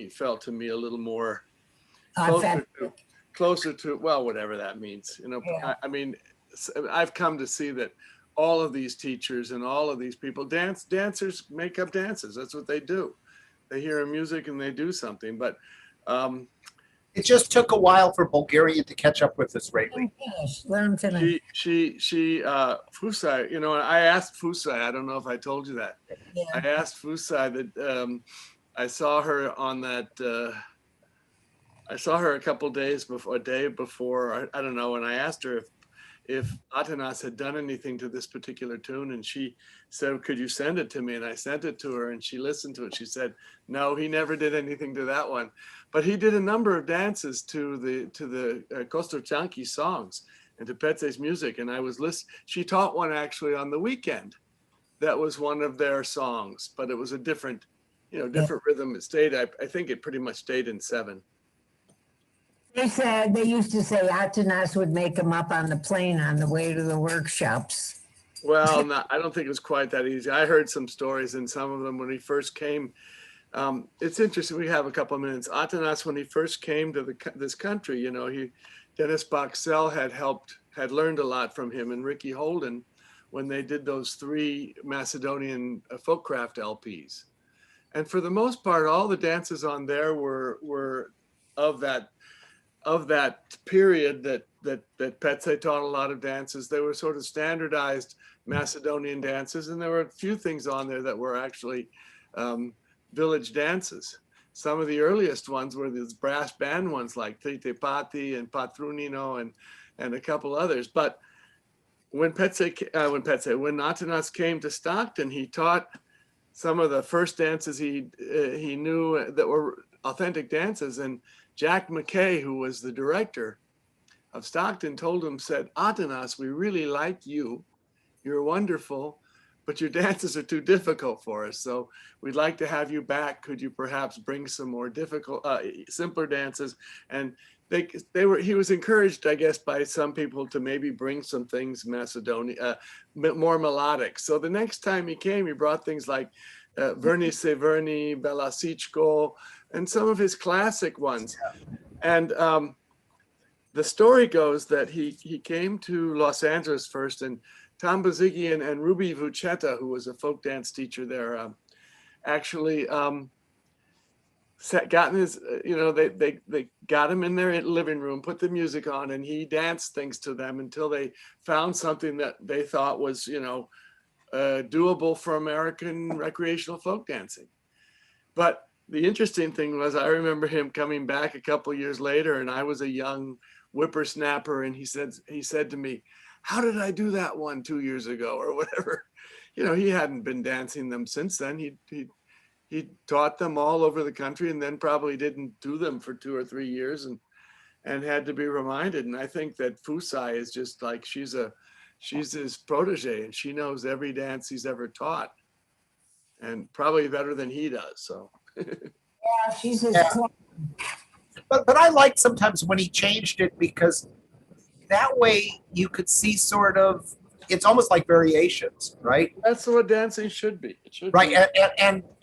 felt to me a little more Authentic. closer to, well, whatever that means. You know, Yeah. I mean, I've come to see that all of these teachers and all of these people, dancers make up dances. That's what they do. They hear music and they do something. But It just took a while for Bulgarian to catch up with us lately. Let him finish. Fusai, you know, I asked Fusai, I don't know if I told you that. Yeah. I asked Fusai that I saw her on that, I saw her a couple days before, a day before, I don't know, and I asked her if Atanas had done anything to this particular tune, and she said, could you send it to me? And I sent it to her and she listened to it. She said, no, he never did anything to that one, but he did a number of dances to the Kotansky songs and to Petse's music. And I was listening, she taught one actually on the weekend. That was one of their songs, but it was a different, you know, different rhythm. It stayed, I think it pretty much stayed in 7. They said, they used to say Atanas would make them up on the plane on the way to the workshops. Well, no, I don't think it was quite that easy. I heard some stories, and some of them when he first came. It's interesting. We have a couple of minutes. Atanas, when he first came to this country, you know, Dennis Boxell had learned a lot from him and Ricky Holden when they did those 3 Macedonian folkcraft LPs. And for the most part, all the dances on there were of that period that Petse taught a lot of dances. They were sort of standardized Macedonian dances, and there were a few things on there that were actually village dances. Some of the earliest ones were these brass band ones like Trite Pati and Patrunino and a couple others. But when Atanas came to Stockton, he taught some of the first dances he knew that were authentic dances. And Jack McKay, who was the director of Stockton, told him, said, Atanas, we really like you. You're wonderful, but your dances are too difficult for us. So we'd like to have you back. Could you perhaps bring some more difficult, simpler dances? And he was encouraged, I guess, by some people to maybe bring some things more melodic. So the next time he came, he brought things like Verni Severni, Bella Sichko, and some of his classic ones. And the story goes that he came to Los Angeles first, and Tom Bazigian and Ruby Vucheta, who was a folk dance teacher there, actually got in his, they got him in their living room, put the music on, and he danced things to them until they found something that they thought was, doable for American recreational folk dancing. But the interesting thing was, I remember him coming back a couple of years later, and I was a young whippersnapper, and he said to me, how did I do that one 2 years ago or whatever? He hadn't been dancing them since then. He taught them all over the country, and then probably didn't do them for 2 or 3 years and had to be reminded. And I think that Fusai is just like, she's his protege, and she knows every dance he's ever taught, and probably better than he does. So. Yeah, she's his clone. But I liked sometimes when he changed it, because that way you could see sort of, it's almost like variations, right? That's what dancing should be. It should right. be.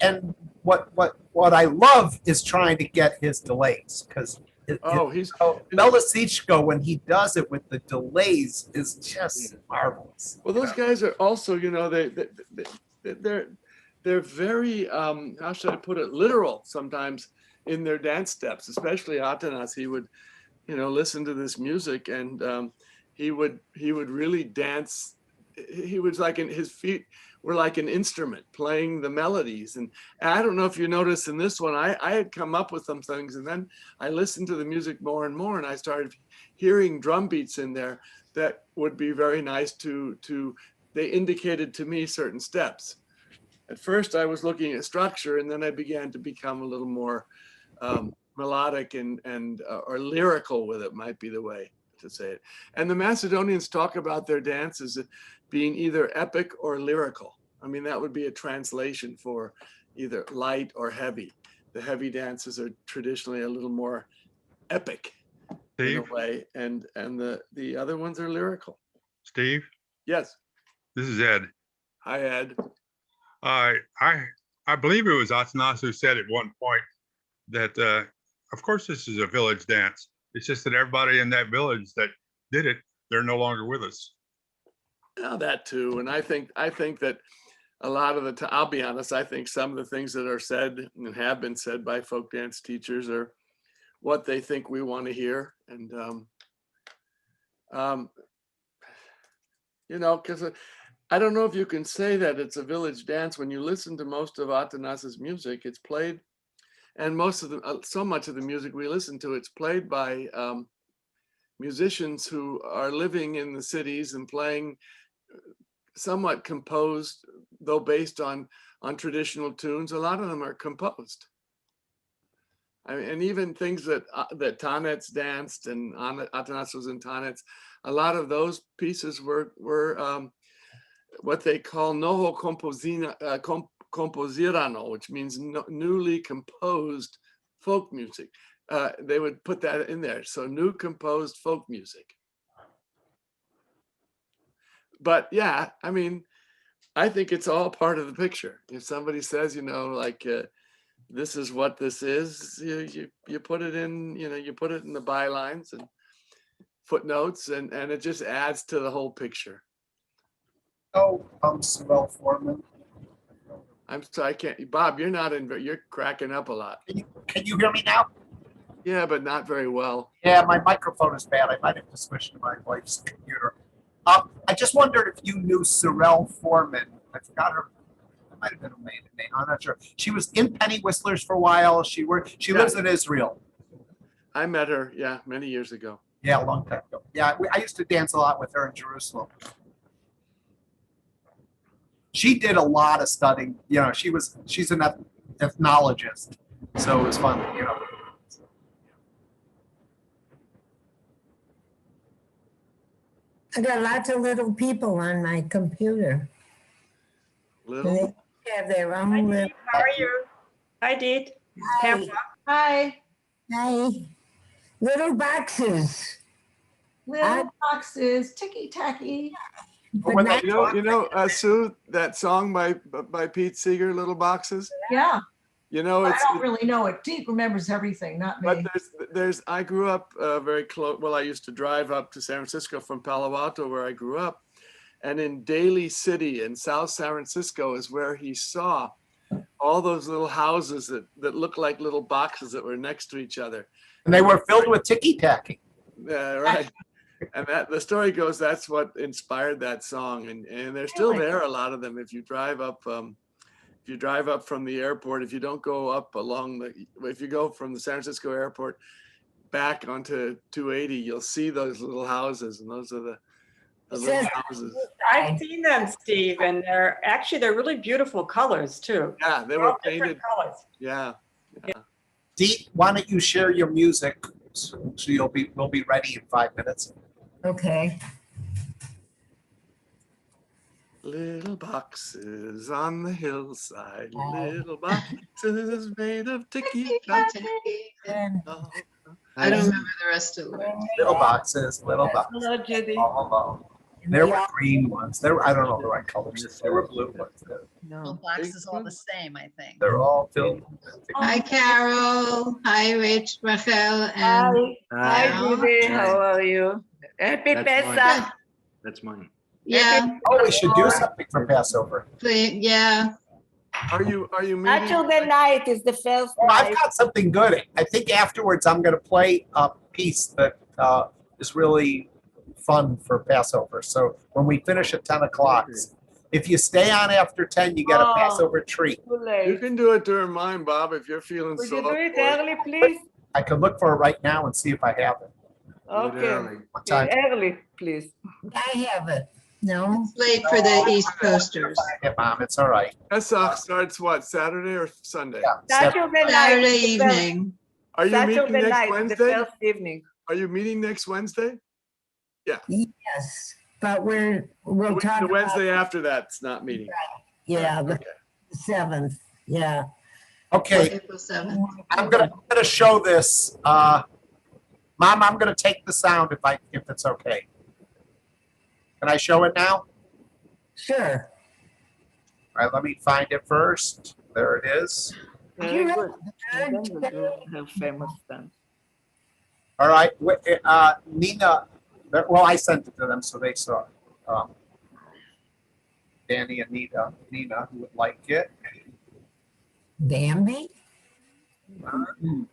And what I love is trying to get his delays, because Bella Sichko, when he does it with the delays, is just marvelous. Well, those guys are also, they're very, how should I put it, literal sometimes in their dance steps, especially Atanas. He would, listen to this music, and he would really dance. He was like, his feet were like an instrument playing the melodies. And I don't know if you noticed in this one, I had come up with some things, and then I listened to the music more and more, and I started hearing drum beats in there that would be very nice they indicated to me certain steps. At first I was looking at structure, and then I began to become a little more melodic or lyrical with it, might be the way to say it. And the Macedonians talk about their dances being either epic or lyrical. I mean, that would be a translation for either light or heavy. The heavy dances are traditionally a little more epic, Steve, in a way, and the other ones are lyrical. Steve? Yes. This is Ed. Hi, Ed. I believe it was Atanas who said at one point that, of course, this is a village dance. It's just that everybody in that village that did it, they're no longer with us. Yeah, that too. And I think that a lot of the time, I'll be honest, I think some of the things that are said and have been said by folk dance teachers are what they think we want to hear. And, you know, because I don't know if you can say that it's a village dance when you listen to most of Atanas's music. It's played, and most of the, so much of the music we listen to, it's played by musicians who are living in the cities and playing somewhat composed, though based on traditional tunes. A lot of them are composed. I mean, and even things that Tanets danced and Atanas was in Tanets, a lot of those pieces were what they call novo composirano, which means newly composed folk music. They would put that in there. So new composed folk music. But yeah, I mean, I think it's all part of the picture. If somebody says, you know, like, this is what this is, you put it in, you know, you put it in the bylines and footnotes, and it just adds to the whole picture. Oh, Sorrel Foreman. I'm sorry, I can't, Bob, you're not in, you're cracking up a lot. Can you hear me now? Yeah, but not very well. Yeah, my microphone is bad. I might have to switch to my wife's computer. I just wondered if you knew Sorrel Foreman. I forgot her. That might have been a maiden name. I'm not sure. She was in Penny Whistlers for a while. She lives in Israel. I met her, yeah, many years ago. Yeah, a long time ago. Yeah, I used to dance a lot with her in Jerusalem. She did a lot of studying. You know, she's an ethnologist, so it was fun. You know. I got lots of little people on my computer. Little? They have their Hi, own little. Dee. How are you? Hi, Dee. Hi. Hi. Hi. Little boxes. Little boxes, ticky tacky. But when not- they- You know, Sue, that song by Pete Seeger, Little Boxes. Yeah, You know, I it's don't really know it. Dee remembers everything, not but me. there's I grew up very close. Well, I used to drive up to San Francisco from Palo Alto, where I grew up, and in Daly City in South San Francisco is where he saw all those little houses that looked like little boxes that were next to each other. And they were filled with ticky tacky. Right. And that the story goes, that's what inspired that song, and they're still Really? there. A lot of them. If you drive up from the airport, if you don't go up if you go from the San Francisco airport back onto 280, you'll see those little houses, and those are the little houses. I've seen them, Steve, and they're really beautiful colors too. Yeah, they They're were all different painted. colors. Yeah. Dee, why don't you share your music so we'll be ready in 5 minutes. Okay. Little boxes on the hillside, little boxes made of ticky tacky. And I don't remember the rest of it. Little boxes, little boxes. Hello, Judy. All alone. There were green ones. I don't know the right colors. There were blue ones. Little boxes all the same, I think. They're all filled. Hi, Carol. Hi, Rach, Rachel, and Hi, hi, Hi. Judy. How are you? Happy Pesach. That's mine. yeah, Oh, we should do something for Passover. yeah. Are you meeting? Saturday night is the first Oh, I've night. got something good. I think afterwards I'm going to play a piece that is really fun for Passover. So when we finish at 10 o'clock, if you stay on after 10, you get a Oh. Passover treat. Too You late. can do it during mine, Bob, if you're feeling Would so you do up it for it. early, please? I could look for it right now and see if I have it. Okay. What time? Early, please. I have it. No? It's late for the East Coasters. Yeah, Mom, it's all right. Pesach starts what, Saturday or Sunday? Yeah, Saturday night. Saturday is the first- evening. Are you meeting Saturday next night, the Wednesday? first evening. Are you meeting next Wednesday? Yes. But we'll The talk about, Wednesday after that's not meeting. yeah, the Okay. 7th. Yeah. Okay, April 7th. I'm gonna show this. Mom, I'm gonna take the sound if it's okay. Can I show it now? Sure. All right, let me find it first. There it is. Very good. And then we do her famous dance. All right, Nina, well, I sent it to them, so they saw it. Danny and Nina, who would like it. Bambi? All right.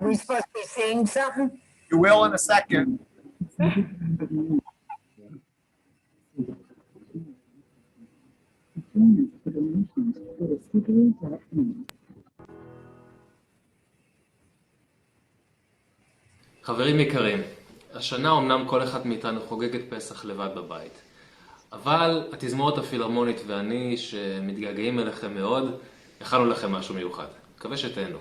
Are we supposed to be saying something? You will in a second. חברים יקרים, השנה אמנם כל אחד מאיתנו חוגג את פסח לבד בבית. אבל התזמורת הפילהרמונית ואני, שמתגעגעים אליכם מאוד, הכנו לכם משהו מיוחד. מקווה שתהנו.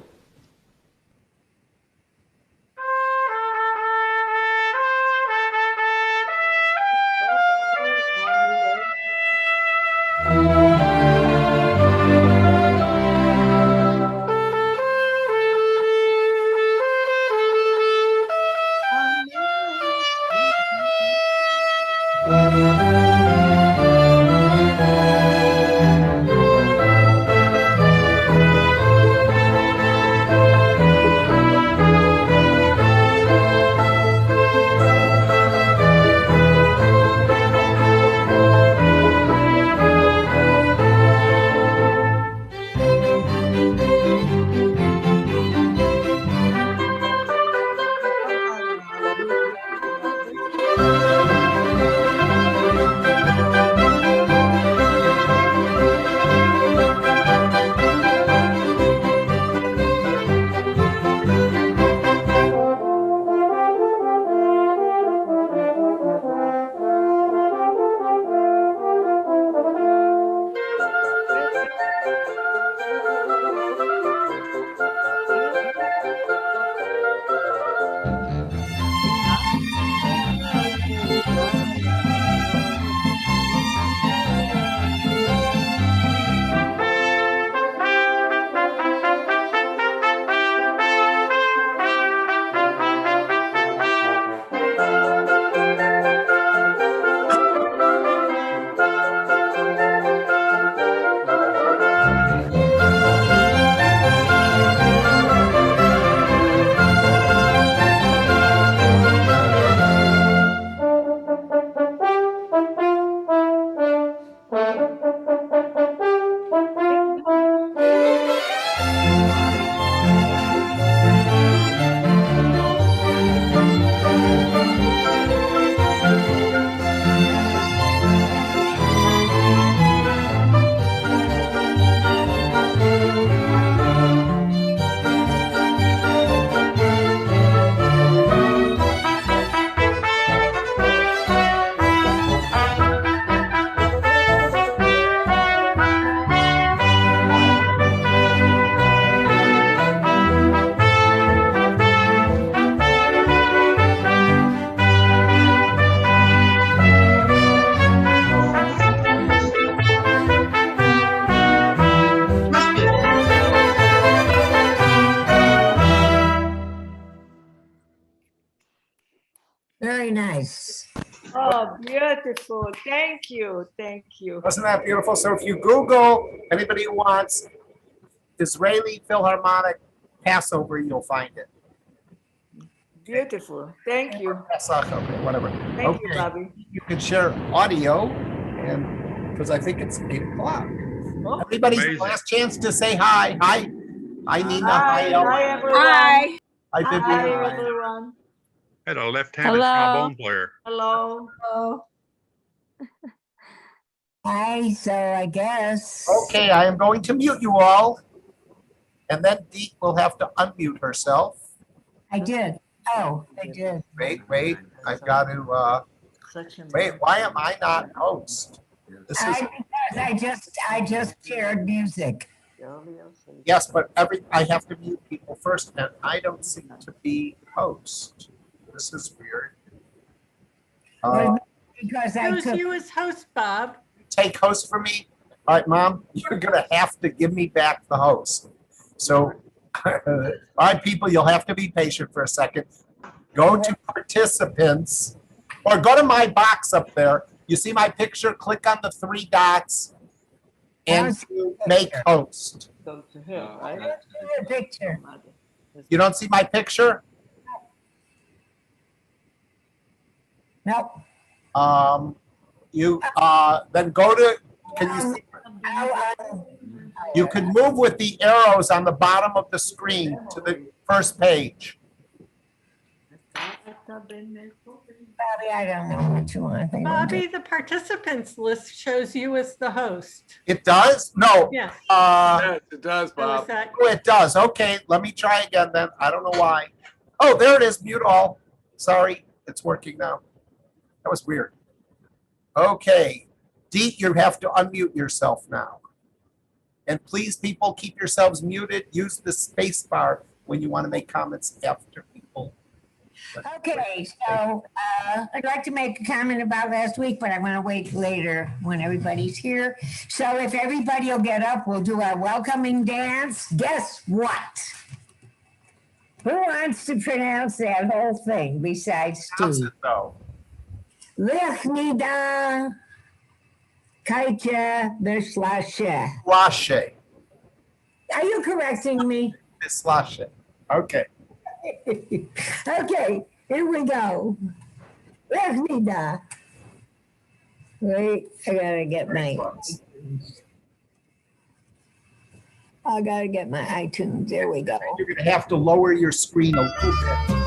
Very nice. Oh, beautiful. Thank you. Thank you. Wasn't that beautiful? So if you Google, anybody who wants Israeli Philharmonic Passover, you'll find it. Beautiful. Thank you. Pesach, okay, whatever. Thank you, Okay. Bobby. You can share audio, and because I think it's 8 o'clock. Oh, Everybody's Amazing. last chance to say hi. Hi. Hi, Nina. hi, Ellen. hi, everyone. Hi. Hi, Hi, Vivian. everyone. Had a left-handed Hello. trombone player. Hello. Hi, so I guess. Okay, I am going to mute you all. And then Dee will have to unmute herself. I did. Oh, I did. Wait, I've got to, Section wait, why am I not host? This is, Because I just shared music. yes, but I have to mute people first, and I don't seem to be host. This is weird. Because I Choose took, you as host, Bob. Take host for me. All right, Mom, you're gonna have to give me back the host. So, all right, people, you'll have to be patient for a second. Go to participants, or go to my box up there. You see my picture? Click on the 3 dots and make host. Go to here, right? The picture. You don't see my picture? Nope. You then go to, can you see? You can move with the arrows on the bottom of the screen to the first page. Bobby, I don't know what you want. Bobby, the participants list shows you as the host. It does? No. Yes. Yes, it does, So Bob. is that- Oh, it does. Okay, let me try again then. I don't know why. Oh, there it is. Mute all. Sorry, it's working now. That was weird. Okay. Dee, you have to unmute yourself now. And please, people, keep yourselves muted. Use the space bar when you want to make comments after people. Okay, so I'd like to make a comment about last week, but I'm going to wait later when everybody's here. So if everybody will get up, we'll do our welcoming dance. Guess what? Who wants to pronounce that whole thing besides How's Steve? it though? Lechnida Kaitja Bislashe. Lashe. Are you correcting me? Miss Lashe. Okay. Okay, here we go. Lechnida. Wait, I gotta get my iTunes. There we go. You're going to have to lower your screen a little bit.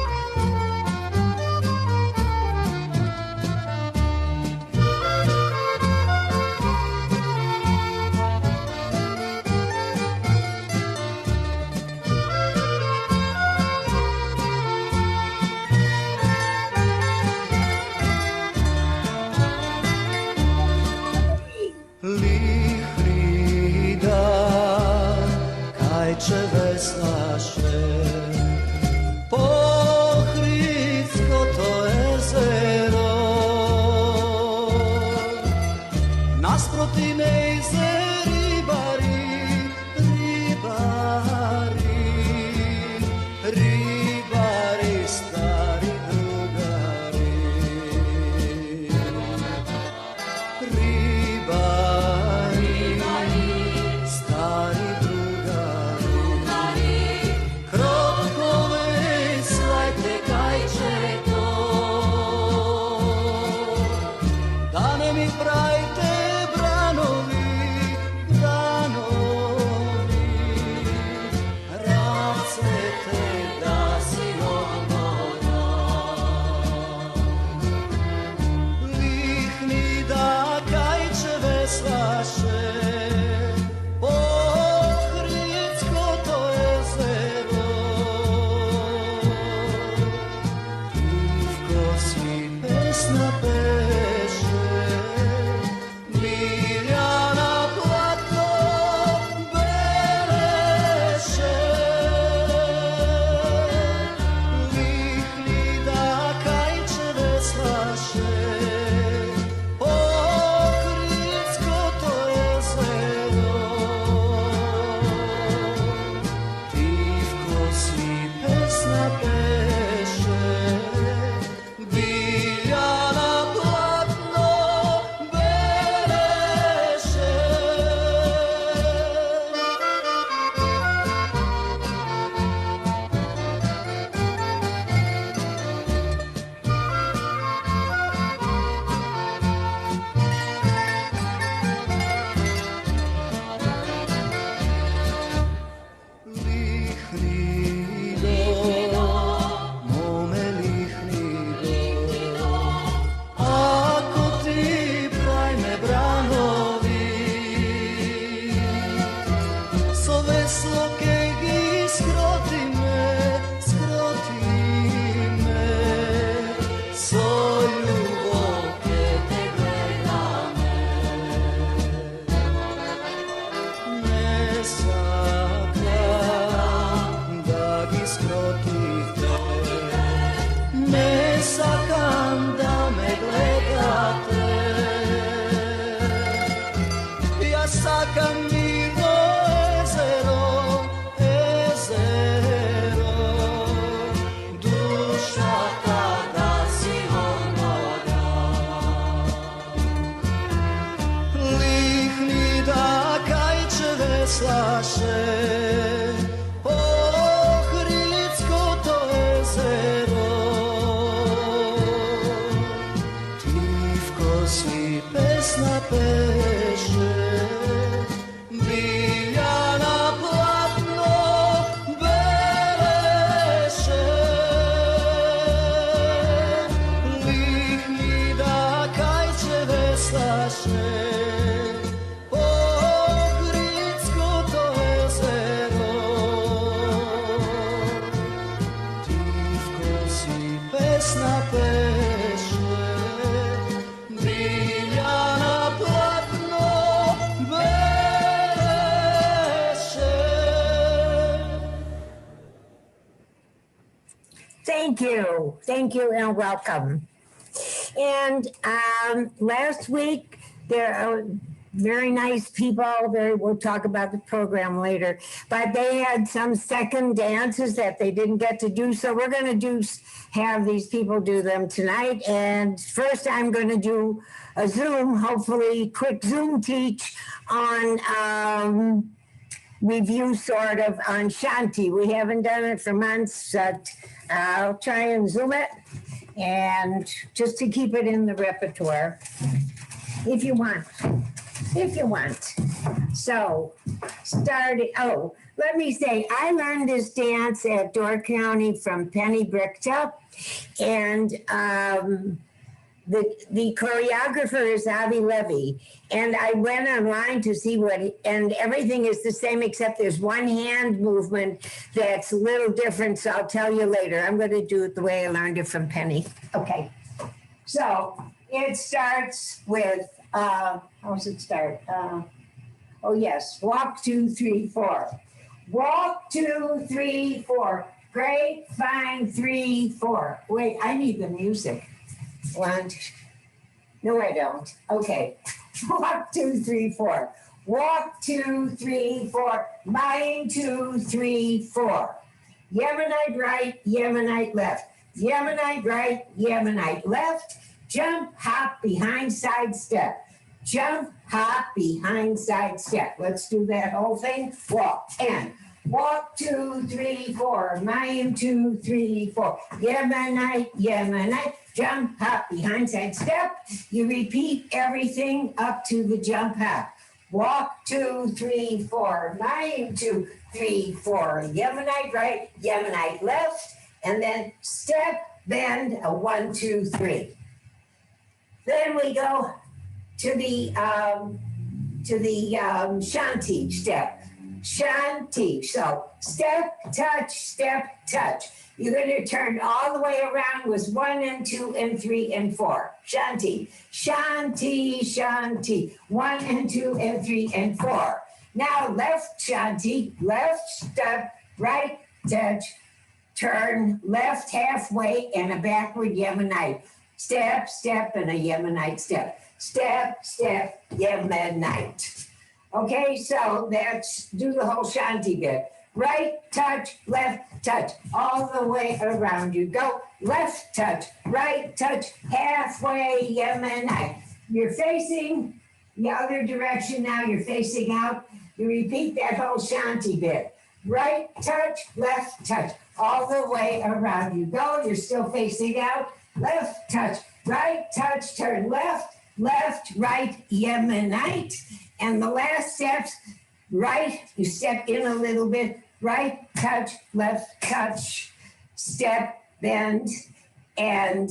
Thank you and welcome. And last week, there are very nice people. We'll talk about the program later. But they had some second dances that they didn't get to do. So we're going to have these people do them tonight. And first, I'm going to do a Zoom, hopefully quick Zoom teach on review sort of on Shanti. We haven't done it for months. But I'll try and Zoom it. And just to keep it in the repertoire, if you want. So, let me say, I learned this dance at Door County from Penny Brickta, and the choreographer is Avi Levy. And I went online to see and everything is the same except there's one hand movement that's a little different, so I'll tell you later. I'm going to do it the way I learned it from Penny. Okay. So it starts with, how does it start? Walk 2, 3, 4. Walk 2, 3, 4. Great, fine, 3, 4. Wait, I need the music. No, I don't. Okay. Walk 2, 3, 4. Walk 2, 3, 4. Mind 2, 3, 4. Yemenite right, Yemenite left. Yemenite right, Yemenite left. Jump, hop, behind, side step. Jump, hop, behind, side step. Let's do that whole thing. Walk and walk 2, 3, 4. Mind 2, 3, 4. Yemenite, Yemenite. Jump, hop, behind, side step. You repeat everything up to the jump, hop. Walk 2, 3, 4. Mind 2, 3, 4. Yemenite right, Yemenite left. And then step, bend, a 1, 2, 3. Then we go to the Shanti step. Shanti. So step, touch. You're going to turn all the way around with 1 and 2 and 3 and 4. Shanti. Shanti, Shanti. 1 and 2 and 3 and 4. Now left Shanti, left step, right touch, turn left halfway and a backward Yemenite. Step, step, and a Yemenite step. Step, step, Yemenite. Okay, so that's, do the whole Shanti bit. Right touch, left touch, all the way around you go. Left touch, right touch, halfway Yemenite. You're facing the other direction now, you're facing out. You repeat that whole Shanti bit. Right touch, left touch, all the way around you go. You're still facing out. Left touch, right touch, turn left, right, Yemenite. And the last steps, right, you step in a little bit, right touch, left touch, step, bend, and,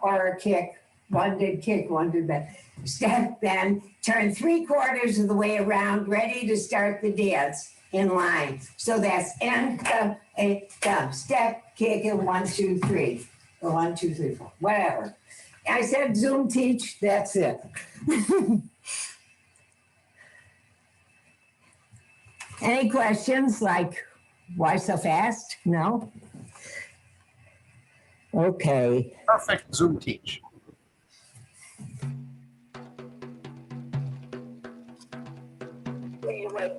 or a kick. One did kick, one did bend. Step, bend, turn 3/4 of the way around, ready to start the dance in line. So that's end, come, a, come, step, kick, and 1, 2, 3. Or 1, 2, 3, 4, whatever. I said Zoom teach, that's it. Any questions like, why so fast? No? Okay. Perfect Zoom teach. Wait.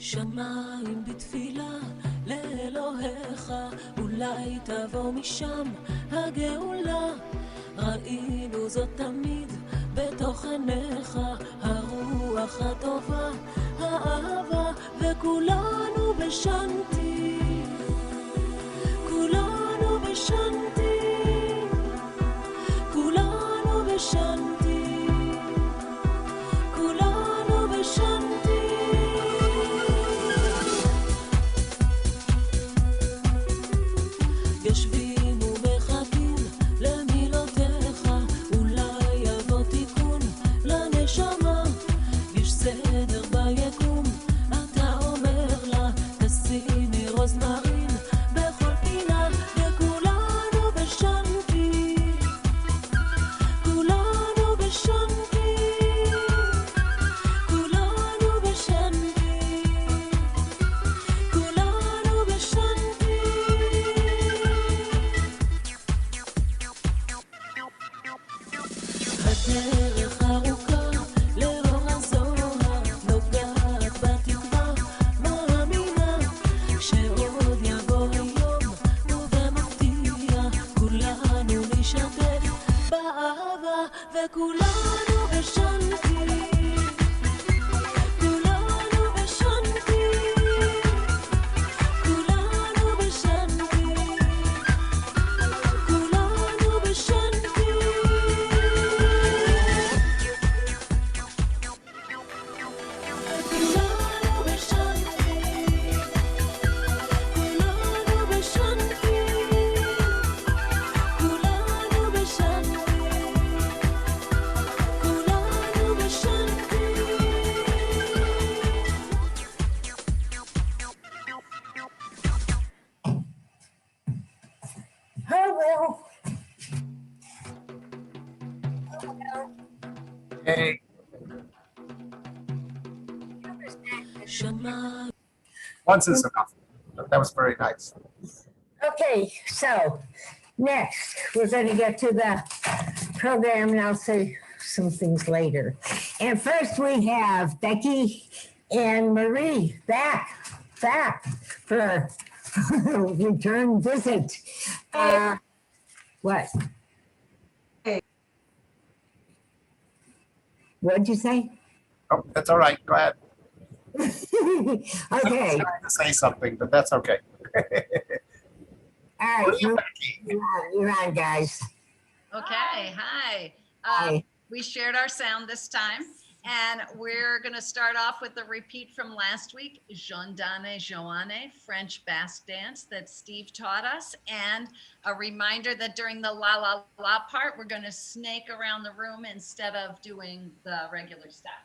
שמיים בתפילה לאלוהיך, אולי תבוא משם הגאולה. ראינו זאת תמיד בתוך עיניך, הרוח משפחה טובה, האהבה, וכולנו בשנתי, כולנו בשנתי, כולנו בשנתי, כולנו בשנתי. יושבים ומחכים למילותיך, אולי יבוא תיקון לנשמה, יש סדר ביקום, אתה אומר לה, תשימי רוזמרין בכל פינה, וכולנו בשנתי, כולנו בשנתי, כולנו בשנתי, כולנו בשנתי. הדרך ארוכה לאור הזוהר, נוגעת בתקווה, מאמינה שעוד יבוא היום, ובמפתיע כולנו נשתף באהבה, וכולנו בשנתי, כולנו בשנתי, כולנו בשנתי, כולנו בשנתי. Oh, well. Hey, שמע once is enough. That was very nice. Okay, so next we're going to get to the program and I'll say some things later. And first we have Becky and Marie back for a return visit. What? What'd you say? Oh, that's all right. Go ahead. I Okay, was trying to say something, but that's okay. all right, you're on, guys. Okay, hi. Hi. We shared our sound this time, and we're going to start off with a repeat from last week, Jondane Joanne, French Basque dance that Steve taught us, and a reminder that during the la la la part, we're going to snake around the room instead of doing the regular step.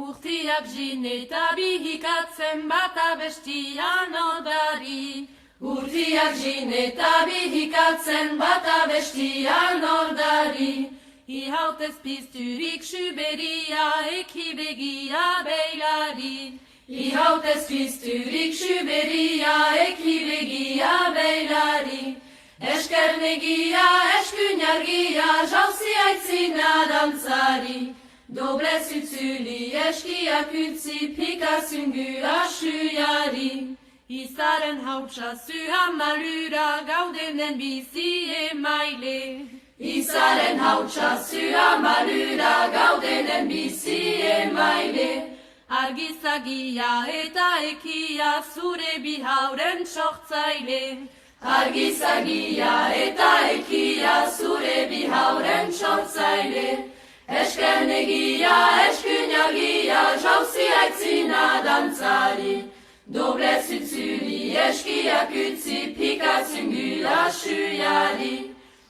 Urtiak jin eta bihikatzen bata bestia nordari. Urtiak jin eta bihikatzen bata bestia nordari. Ihautez pizturik xuberia eki begia beilari. Ihautez pizturik xuberia eki begia beilari. Eskernegia, eskuinargia, jauzi aitzina dantzari. Doble zutzuli, eskiak utzi, pikazungu asuiari. Izaren hautsa zuha malura, gaudenen bizi emaile. Izaren hautsa zuha malura, gaudenen bizi emaile. Argizagia eta ekia, zure bihauren sortzaile. Argizagia eta ekia, zure bihauren sortzaile. Eskernegia, eskuinagia, jauzi aitzina dantzari. Doble zutzuli, eskiak utzi, pikatzungu asuiari.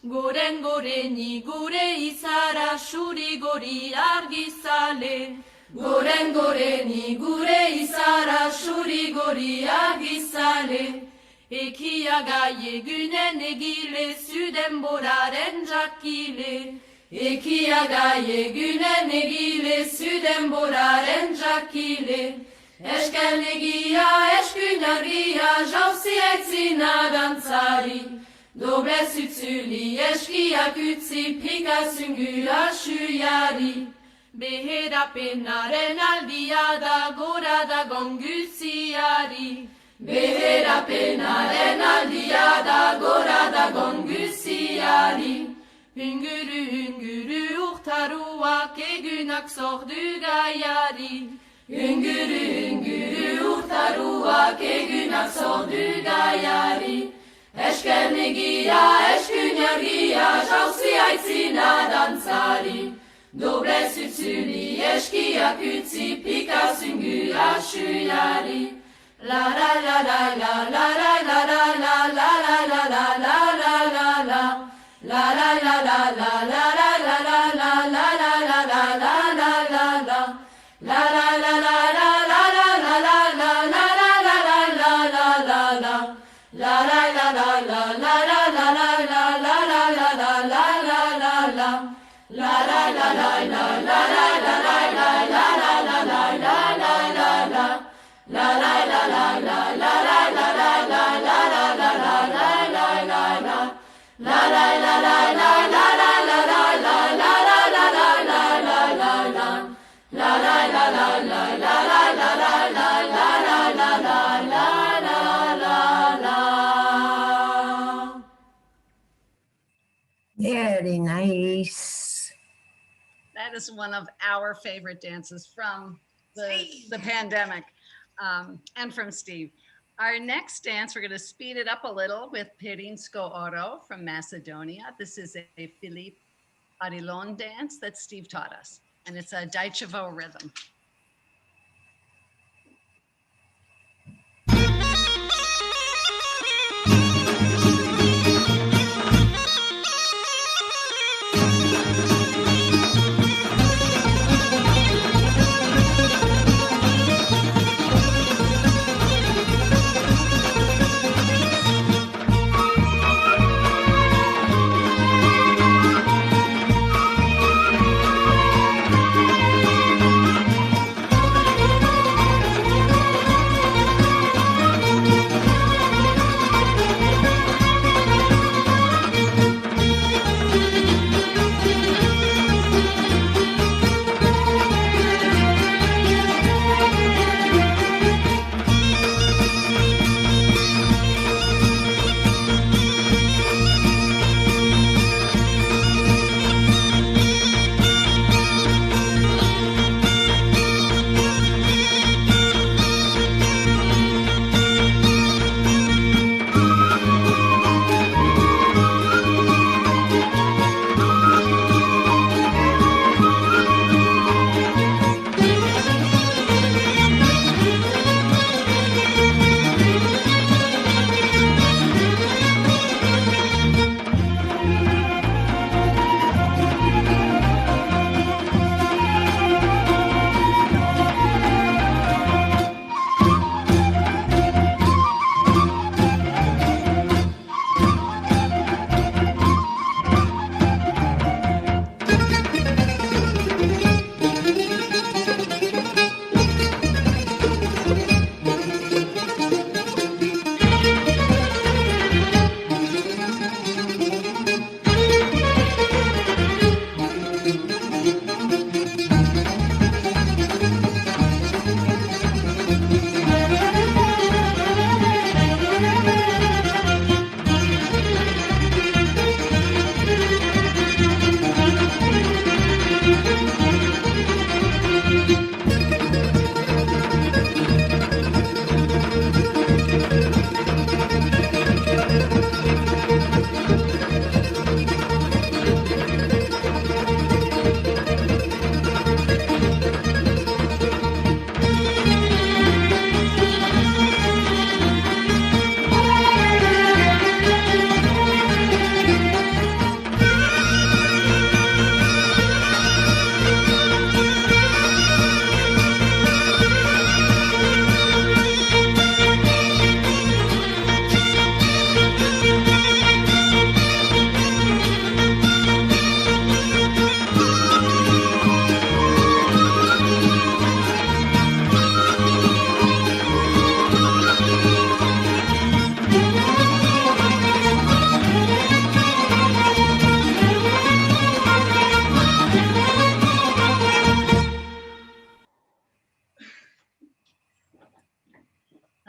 Goren goreni, gure izara, suri gori argizale. Goren goreni, gure izara, suri gori argizale. Ekia gai egunen egile, zuden boraren jakile. Ekia gai egunen egile, zuden boraren jakile. Eskernegia, eskuinargia, jauzi aitzina dantzari. Doble zutzuli, eskiak utzi, pikazungu asuiari. Beherapenaren aldia da gora dagon guziari. Beherapenaren aldia da gora dagon guziari. Hunguru, hunguru, urtaruak egunak zordu gaiari. Hunguru, hunguru, urtaruak egunak zordu gaiari. Eskernegia, eskuinargia, jauzi aitzina dantzari. Doble zutzuni, eskiak utzi, pikazungu asuiari. La la la la la la la la la la la la la la la la la la. La la la la la la la la la la la la la la la la la la. La la la la la la la la la la la la la la la la la la. La la la la la la la la la la la la la la la la la la. La la la la la la la la la la la la la la la la la la. La la la la la la la la la la la la la la la la la la. La la la la la la la la la la la la la la la la la la. La la la la la la la la la la la la la la la la la la. Very nice. That is one of our favorite dances from the pandemic and from Steve. Our next dance, we're going to speed it up a little with Pirinsko Oro from Macedonia. This is a Philippe Arilon dance that Steve taught us, and it's a Daichevo rhythm.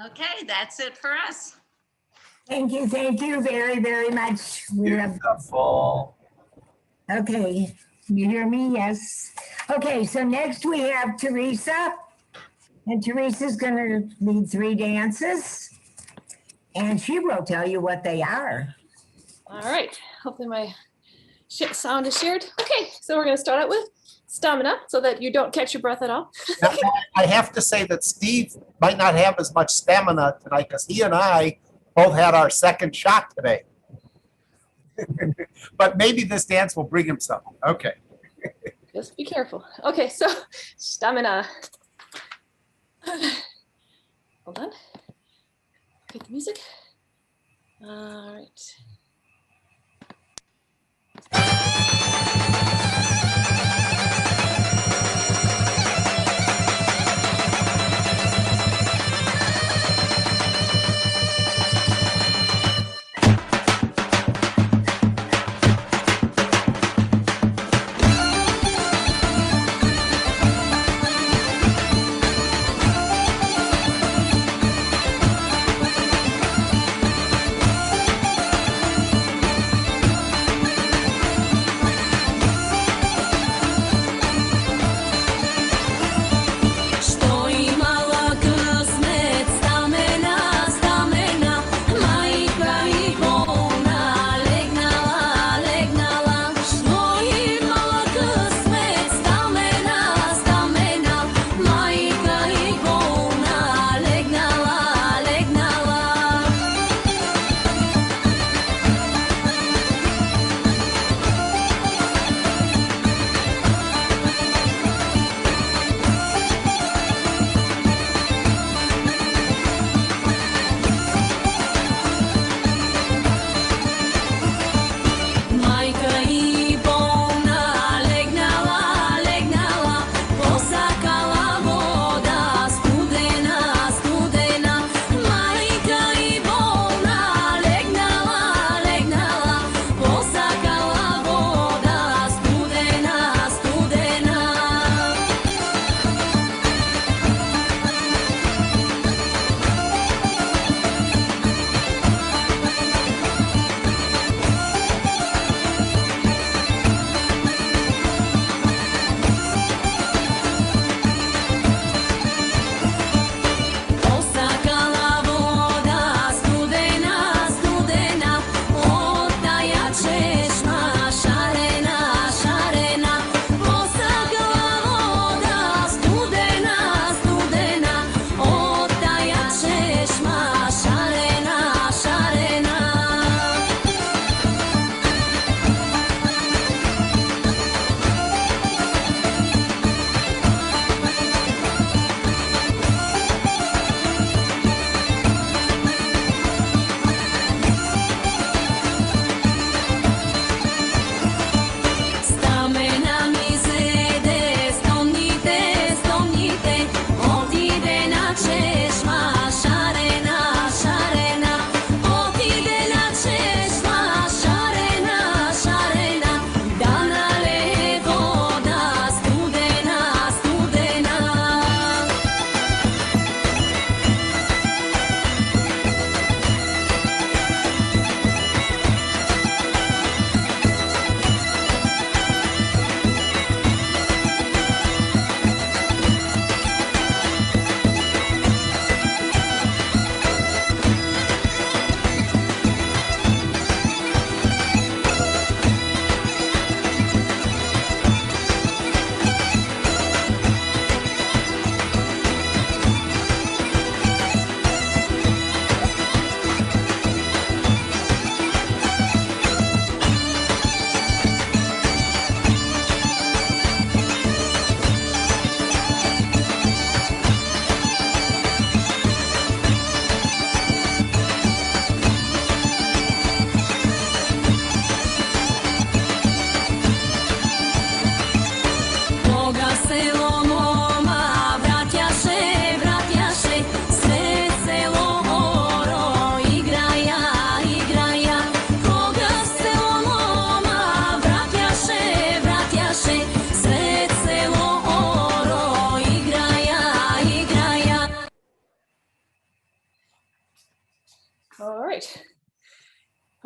Okay, that's it for us. Thank you very, very much. We love. Beautiful. Okay, you hear me? Yes. Okay, so next we have Teresa. And Teresa's gonna lead 3 dances. And she will tell you what they are. All right. Hopefully my sound is shared. Okay, so we're going to start out with stamina so that you don't catch your breath at all. Now, I have to say that Steve might not have as much stamina tonight because he and I both had our second shot today. But maybe this dance will bring him some. Okay. Just be careful. Okay, so stamina. Hold on. Get the music. All right.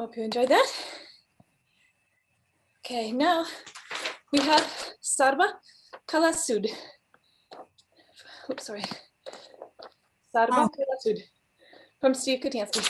Hope you enjoyed that. Okay, now we have Sarva Kalasud. Oops, sorry. Sarva Kalasud from Steve Kotansky.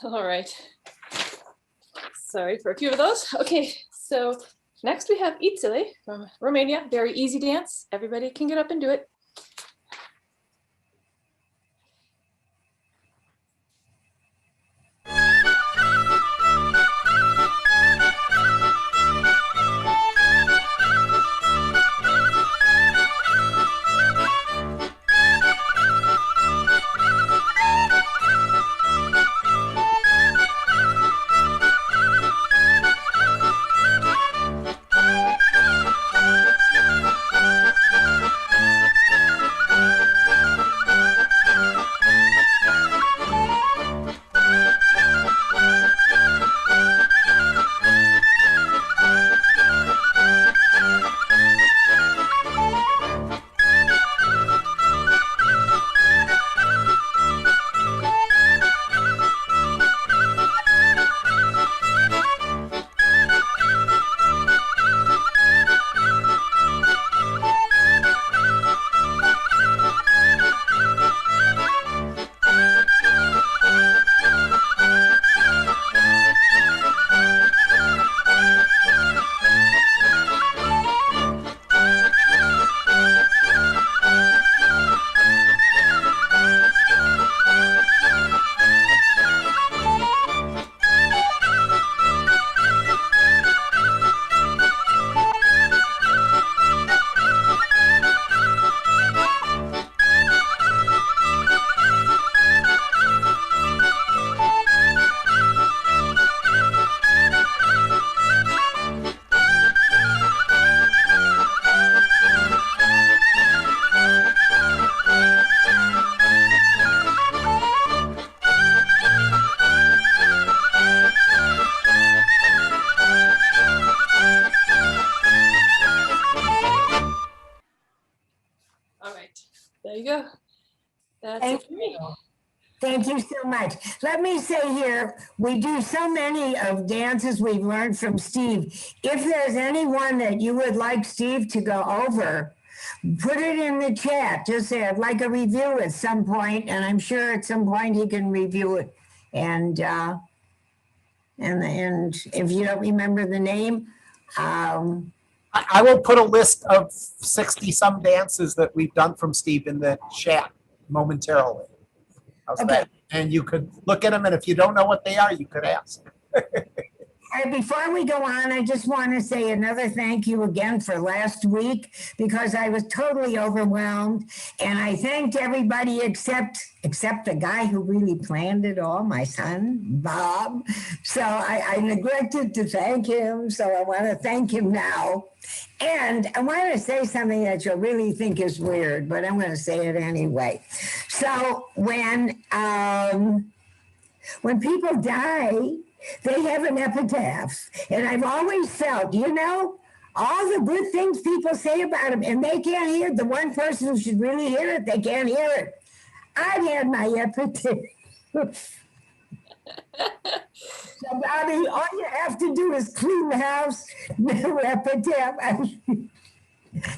All right. Sorry for a few of those. Okay, so next we have Itzele from Romania. Very easy dance. Everybody can get up and do it. All right, there you go. That's Thank it for me. you. Thank you so much. Let me say here, we do so many of dances we've learned from Steve. If there's anyone that you would like Steve to go over, put it in the chat. Just say, I'd like a review at some point, and I'm sure at some point he can review it. And if you don't remember the name, I will put a list of 60 some dances that we've done from Steve in the chat momentarily. How's Okay. that? And you could look at them, and if you don't know what they are, you could ask. And before we go on, I just want to say another thank you again for last week, because I was totally overwhelmed. And I thanked everybody except the guy who really planned it all, my son, Bob. So I neglected to thank him. So I want to thank him now. And I want to say something that you'll really think is weird, but I'm going to say it anyway. So when people die, they have an epitaph. And I've always felt, all the good things people say about them, and they can't hear it. The one person who should really hear it, they can't hear it. I've had my epitaph. So, Bobby, all you have to do is clean the house, no epitaph.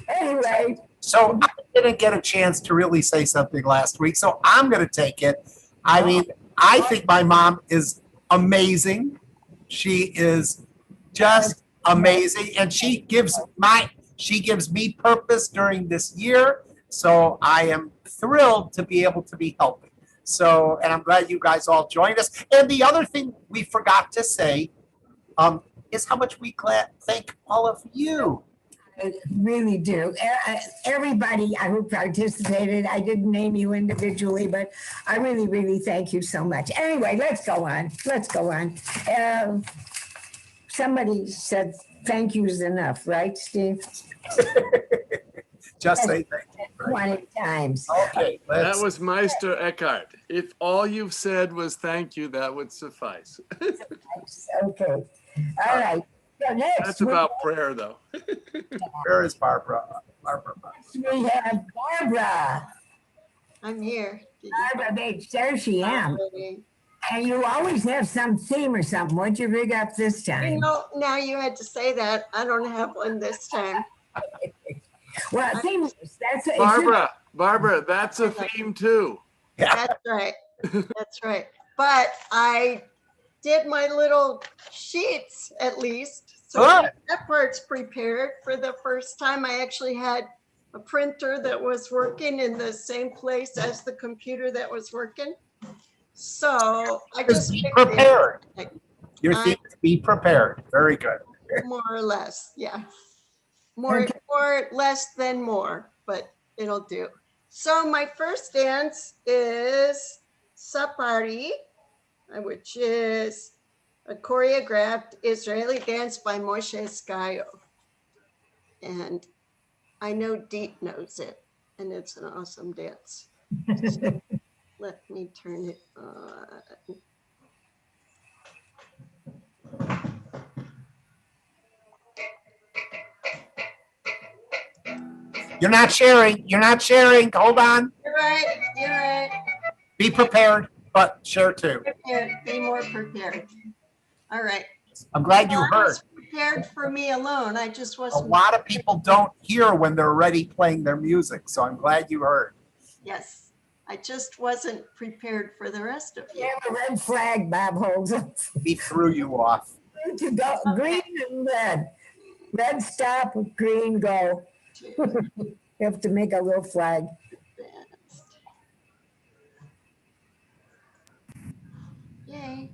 Anyway. So I didn't get a chance to really say something last week, so I'm going to take it. I mean, I think my mom is amazing. She is just amazing, and she gives me purpose during this year. So I am thrilled to be able to be helping. So, and I'm glad you guys all joined us. And the other thing we forgot to say is how much we thank all of you. I really do. Everybody who participated, I didn't name you individually, but I really, really thank you so much. Anyway, let's go on. Somebody said thank you's enough, right, Steve? Just say thank you. 20 times. Okay. That was Meister Eckhart. If all you've said was thank you, that would suffice. Okay. All right. So next, That's about prayer, though. Where is Barbara? we have Barbara. I'm here. Barbara Bates, there she am. And you always have some theme or something. What'd you rig up this time? Now you had to say that. I don't have one this time. Well, themes, Barbara, that's a theme too. That's right. That's right. But I did my little sheets at least. So that part's prepared. For the first time, I actually had a printer that was working in the same place as the computer that was working. So I just be prepared. Your theme is be prepared. Very good. More or less, yeah. More less than more, but it'll do. So my first dance is Sapari, which is a choreographed Israeli dance by Moshe Skayo. And I know Deep knows it, and it's an awesome dance. So let me turn it on. You're not sharing. Hold on. You're right. Be prepared, but share too. Be more prepared. All right. I'm glad you heard. Prepared for me alone. I just wasn't. A lot of people don't hear when they're already playing their music, so I'm glad you heard. Yes. I just wasn't prepared for the rest of you. You have a red flag, Bob holds up. He threw you off. To go green and red. Red stop, green go. You have to make a little flag. Yay.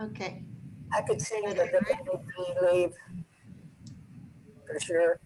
Okay. I could sing it at the leave. For sure.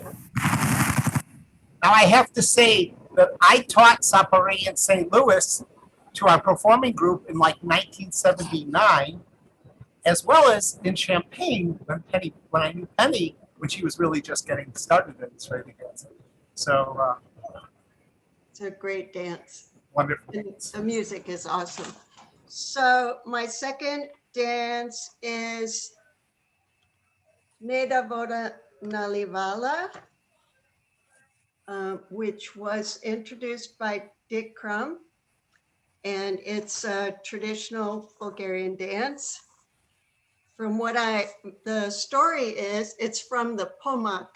Now I have to say that I taught Sapari in St. Louis to our performing group in like 1979, as well as in Champaign when I knew Penny, when she was really just getting started in Israeli dancing. So It's a great dance. wonderful. And the music is awesome. So my second dance is Neda Voda Nalivala, which was introduced by Dick Crum. And it's a traditional Bulgarian dance. From what the story is, it's from the Pomak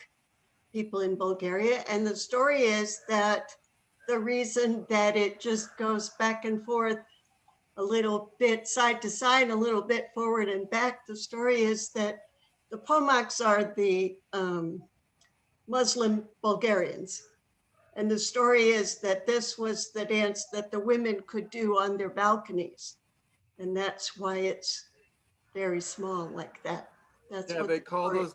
people in Bulgaria. And the story is that the reason that it just goes back and forth a little bit side to side, a little bit forward and back, the story is that the Pomaks are the Muslim Bulgarians. And the story is that this was the dance that the women could do on their balconies. And that's why it's very small like that. That's Yeah, what they call those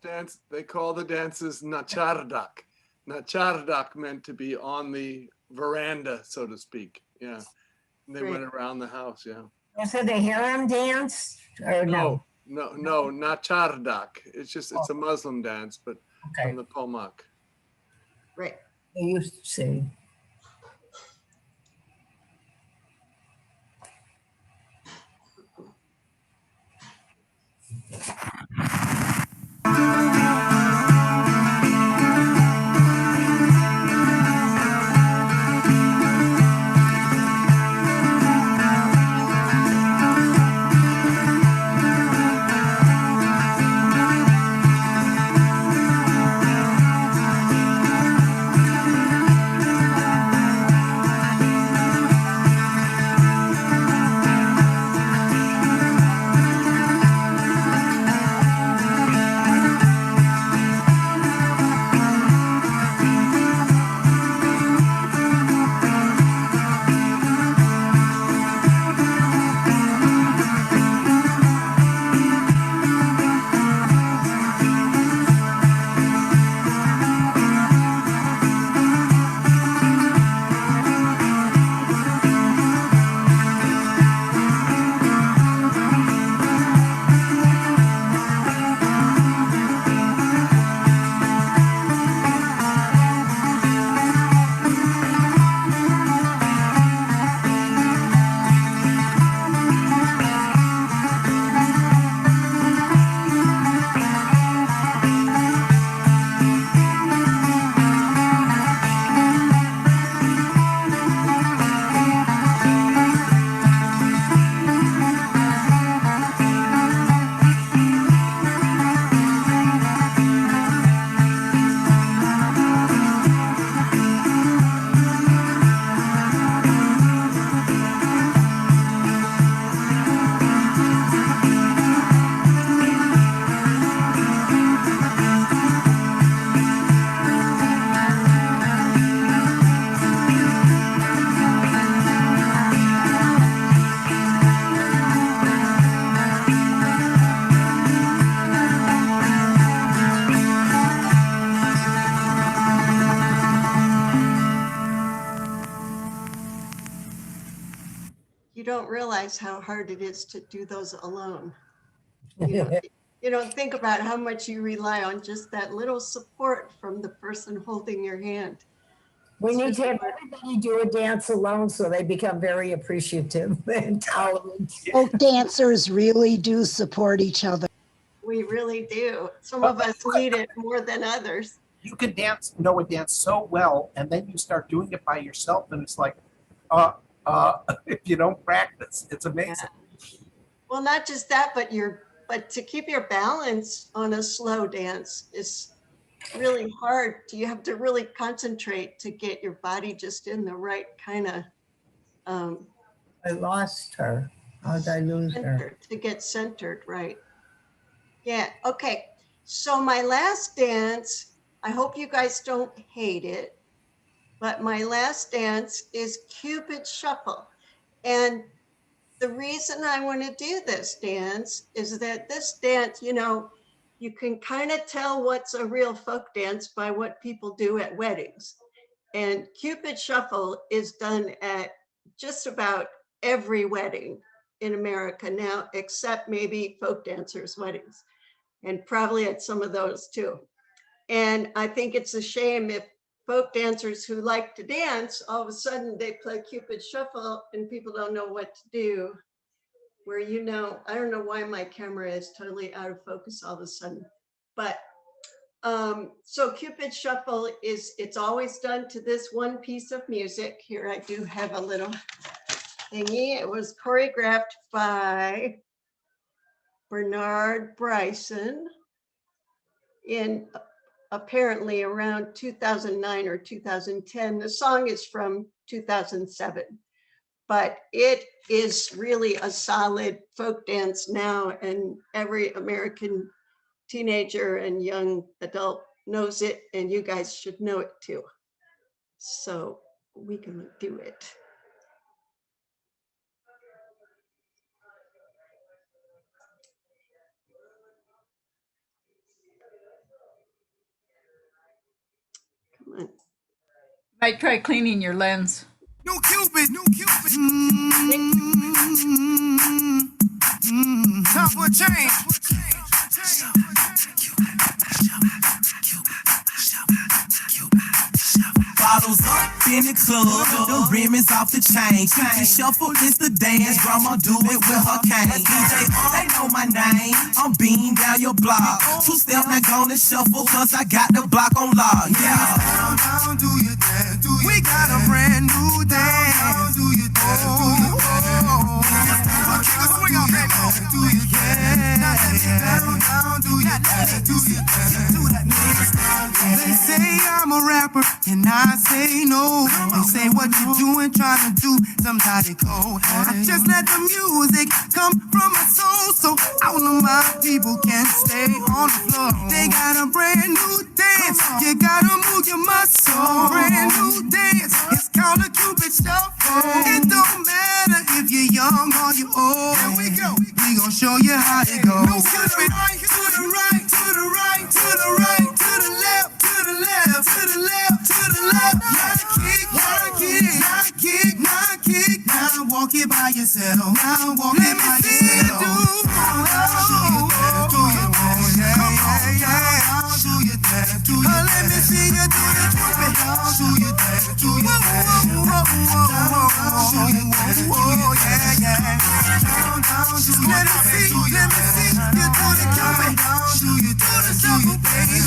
they call the dances nachardak. Nachardak meant to be on the veranda, so to speak. Yeah. And they went around the house, yeah. So the harem dance or no? No, nachardak. It's a Muslim dance, but from the Pomak. Right. They used to say. You don't realize how hard it is to do those alone. You don't think about how much you rely on just that little support from the person holding your hand. We need to have everybody do a dance alone so they become very appreciative and tolerant. Folk dancers really do support each other. We really do. Some of us need it more than others. You can know a dance so well, and then you start doing it by yourself, and it's like, if you don't practice, it's amazing. Yeah. Well, not just that, but to keep your balance on a slow dance is really hard. You have to really concentrate to get your body just in the right kind of. I lost her. How did I lose her? To get centered, right? Yeah. Okay. So my last dance, I hope you guys don't hate it, but my last dance is Cupid Shuffle. And the reason I want to do this dance is that this dance, you you can kind of tell what's a real folk dance by what people do at weddings. And Cupid Shuffle is done at just about every wedding in America now, except maybe folk dancers' weddings, and probably at some of those too. And I think it's a shame if folk dancers who like to dance, all of a sudden they play Cupid Shuffle and people don't know what to do. Where, you know, I don't know why my camera is totally out of focus all of a sudden, but so Cupid Shuffle it's always done to this one piece of music. Here I do have a little thingy. It was choreographed by Bernard Bryson in apparently around 2009 or 2010. The song is from 2007, but it is really a solid folk dance now, and every American teenager and young adult knows it, and you guys should know it too. So we can do it. Come on. Might try cleaning your lens. New Cupid, time for a change. Bottles up in the club, the rim is off the chain. The shuffle is the dance, grandma do it with her cane. DJ, they know my name, I'm beating down your block. 2-step now gonna shuffle, cause I got the block on lock. Yeah. Down, down, do your dance, do your we got a brand new dance. Down, do your dance, do your dance. Kick a swing out, baby. Do your dance. Down, down, do your dance, do your dance. Do that dance. They say I'm a rapper, and I say no. They say what you doing, trying to do somebody cold. I just let the music come from my soul, so all of my people can stay on the floor. They got a brand new dance, you gotta move your muscle. Brand new dance, it's called a Cupid Shuffle. It don't matter if you're young or you're old. Here we go, we gon' show you how it goes. To the right, to the right, to the right, to the right, to the left, to the left, to the left, to the left. Not a kick, not a kick, not a kick, not a kick. Now walk it by yourself. Now walk it by yourself. Do your dance, do your dance. Let me see you do the Cupid. Do your dance, do your dance. Let me see you do the Cupid. Do you do the shuffle, baby?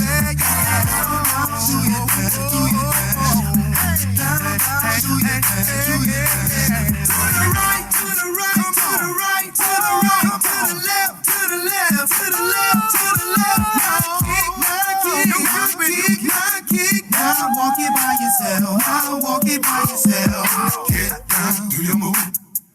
Do your dance, do your dance. To the right, to the right, to the right, to the right, to the left, to the left, to the left, to the left. Now kick, now kick, now kick, now kick. Now walk it by yourself. Now walk it by yourself. Get down, do your move.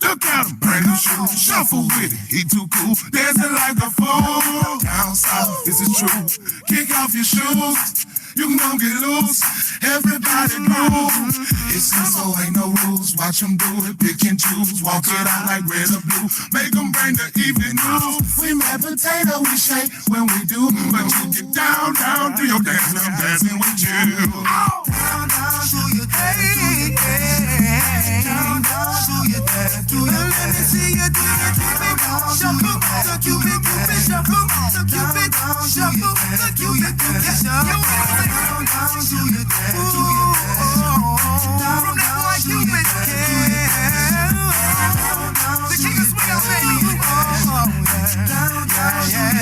Look at him, brand new shoes, shuffle with it. He too cool, dancing like a fool. Down south, this is true. Kick off your shoes. You can go get loose, everybody move. It's so ain't no rules, watch them do it, pick and choose. Walk it out like red or blue, make them bring the evening news. We mad potato, we shake when we do. But you get down, down, do your dance, I'm dancing with you. Down, down, do your dance, do your dance. Down, down, do your dance, do your dance. Let me see you do the Cupid Shuffle, the Cupid, Cupid Shuffle, the Cupid Shuffle, the Cupid, Cupid Shuffle. Down, down, do your dance, do your dance. From that boy Cupid, the king of swing out, baby. Yeah.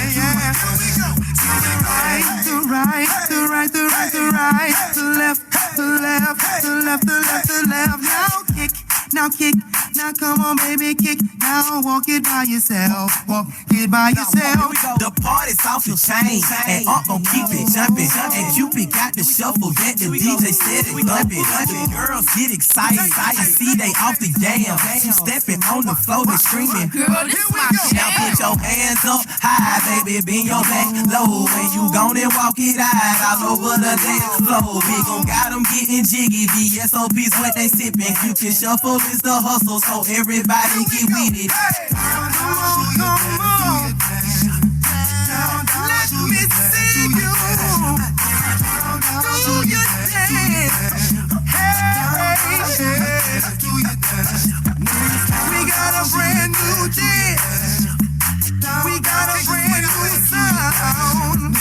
Here we go. To the right, the right, the right, the right, the right, the left, the left, the left, the left, the left. Now kick, now kick, now come on, baby, kick. Now walk it by yourself, walk it by yourself. The party's off your chain, and Art gon' keep it jumping. And Cupid got the shuffle that the DJ said it thumping. Girls get excited, see they off the jam. You stepping on the floor, they screaming, girl, this my shit. Now put your hands up high, baby, bend your back low. And you gon' and walk it out all over the dance floor. We gon' got them getting jiggy, VSOP's what they sipping. Cupid Shuffle is the hustle, so everybody get with it. Come on. Let's We got a brand new dance. We got a brand new sound.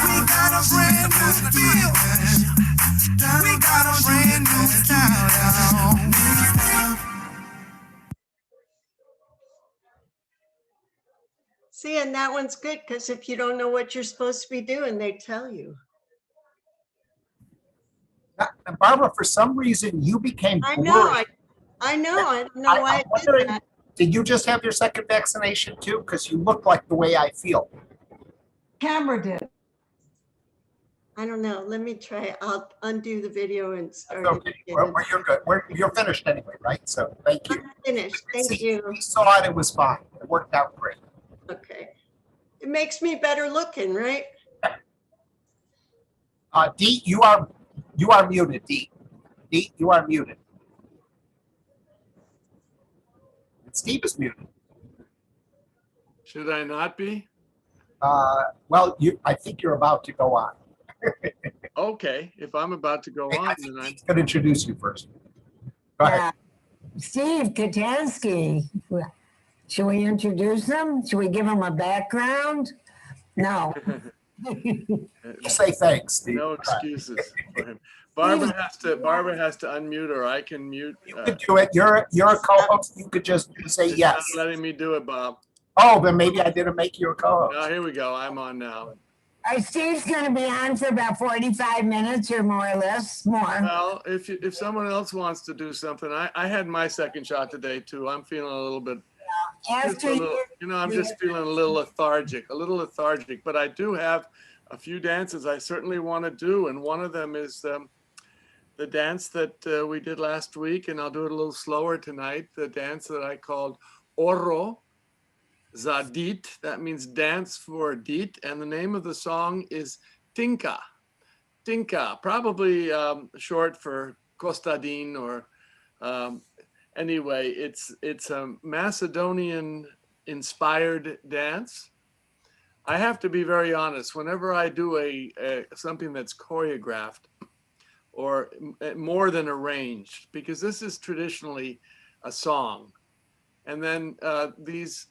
We got a brand new feel. We got a brand new style. See, and that one's good because if you don't know what you're supposed to be doing, they tell you. Barbara, for some reason, you became I blurry. know. I know. I don't know why I'm I did wondering, that. did you just have your second vaccination too? Because you look like the way I feel. Camera did. I don't know. Let me try. I'll undo the video and start Okay. it again. Well, you're good. You're finished anyway, right? So thank you. I'm finished. Thank you. We saw it. It was fine. It worked out great. Okay. It makes me better looking, right? Dee, you are muted. Dee, you are muted. And Steve is muted. Should I not be? Well, I think you're about to go on. Okay, if I'm about to go on, then I'm going to introduce you first. Go ahead. Steve Kotansky. Should we introduce him? Should we give him a background? No. Say thanks, Steve. No excuses for him. Barbara has to unmute, or I can mute. You could do it. You're a co-host. You could just say It's yes. not letting me do it, Bob. Oh, then maybe I didn't make you a co-host. No, here we go. I'm on now. Steve's going to be on for about 45 minutes or more or less, more. Well, if someone else wants to do something, I had my second shot today too. I'm feeling a little bit, I'm just feeling a little lethargic, but I do have a few dances I certainly want to do. And one of them is the dance that we did last week, and I'll do it a little slower tonight. The dance that I called Oro Zadit, that means dance for Dit, and the name of the song is Tinka. Tinka, probably short for Kostadin, or anyway, it's a Macedonian-inspired dance. I have to be very honest. Whenever I do something that's choreographed or more than arranged, because this is traditionally a song. And then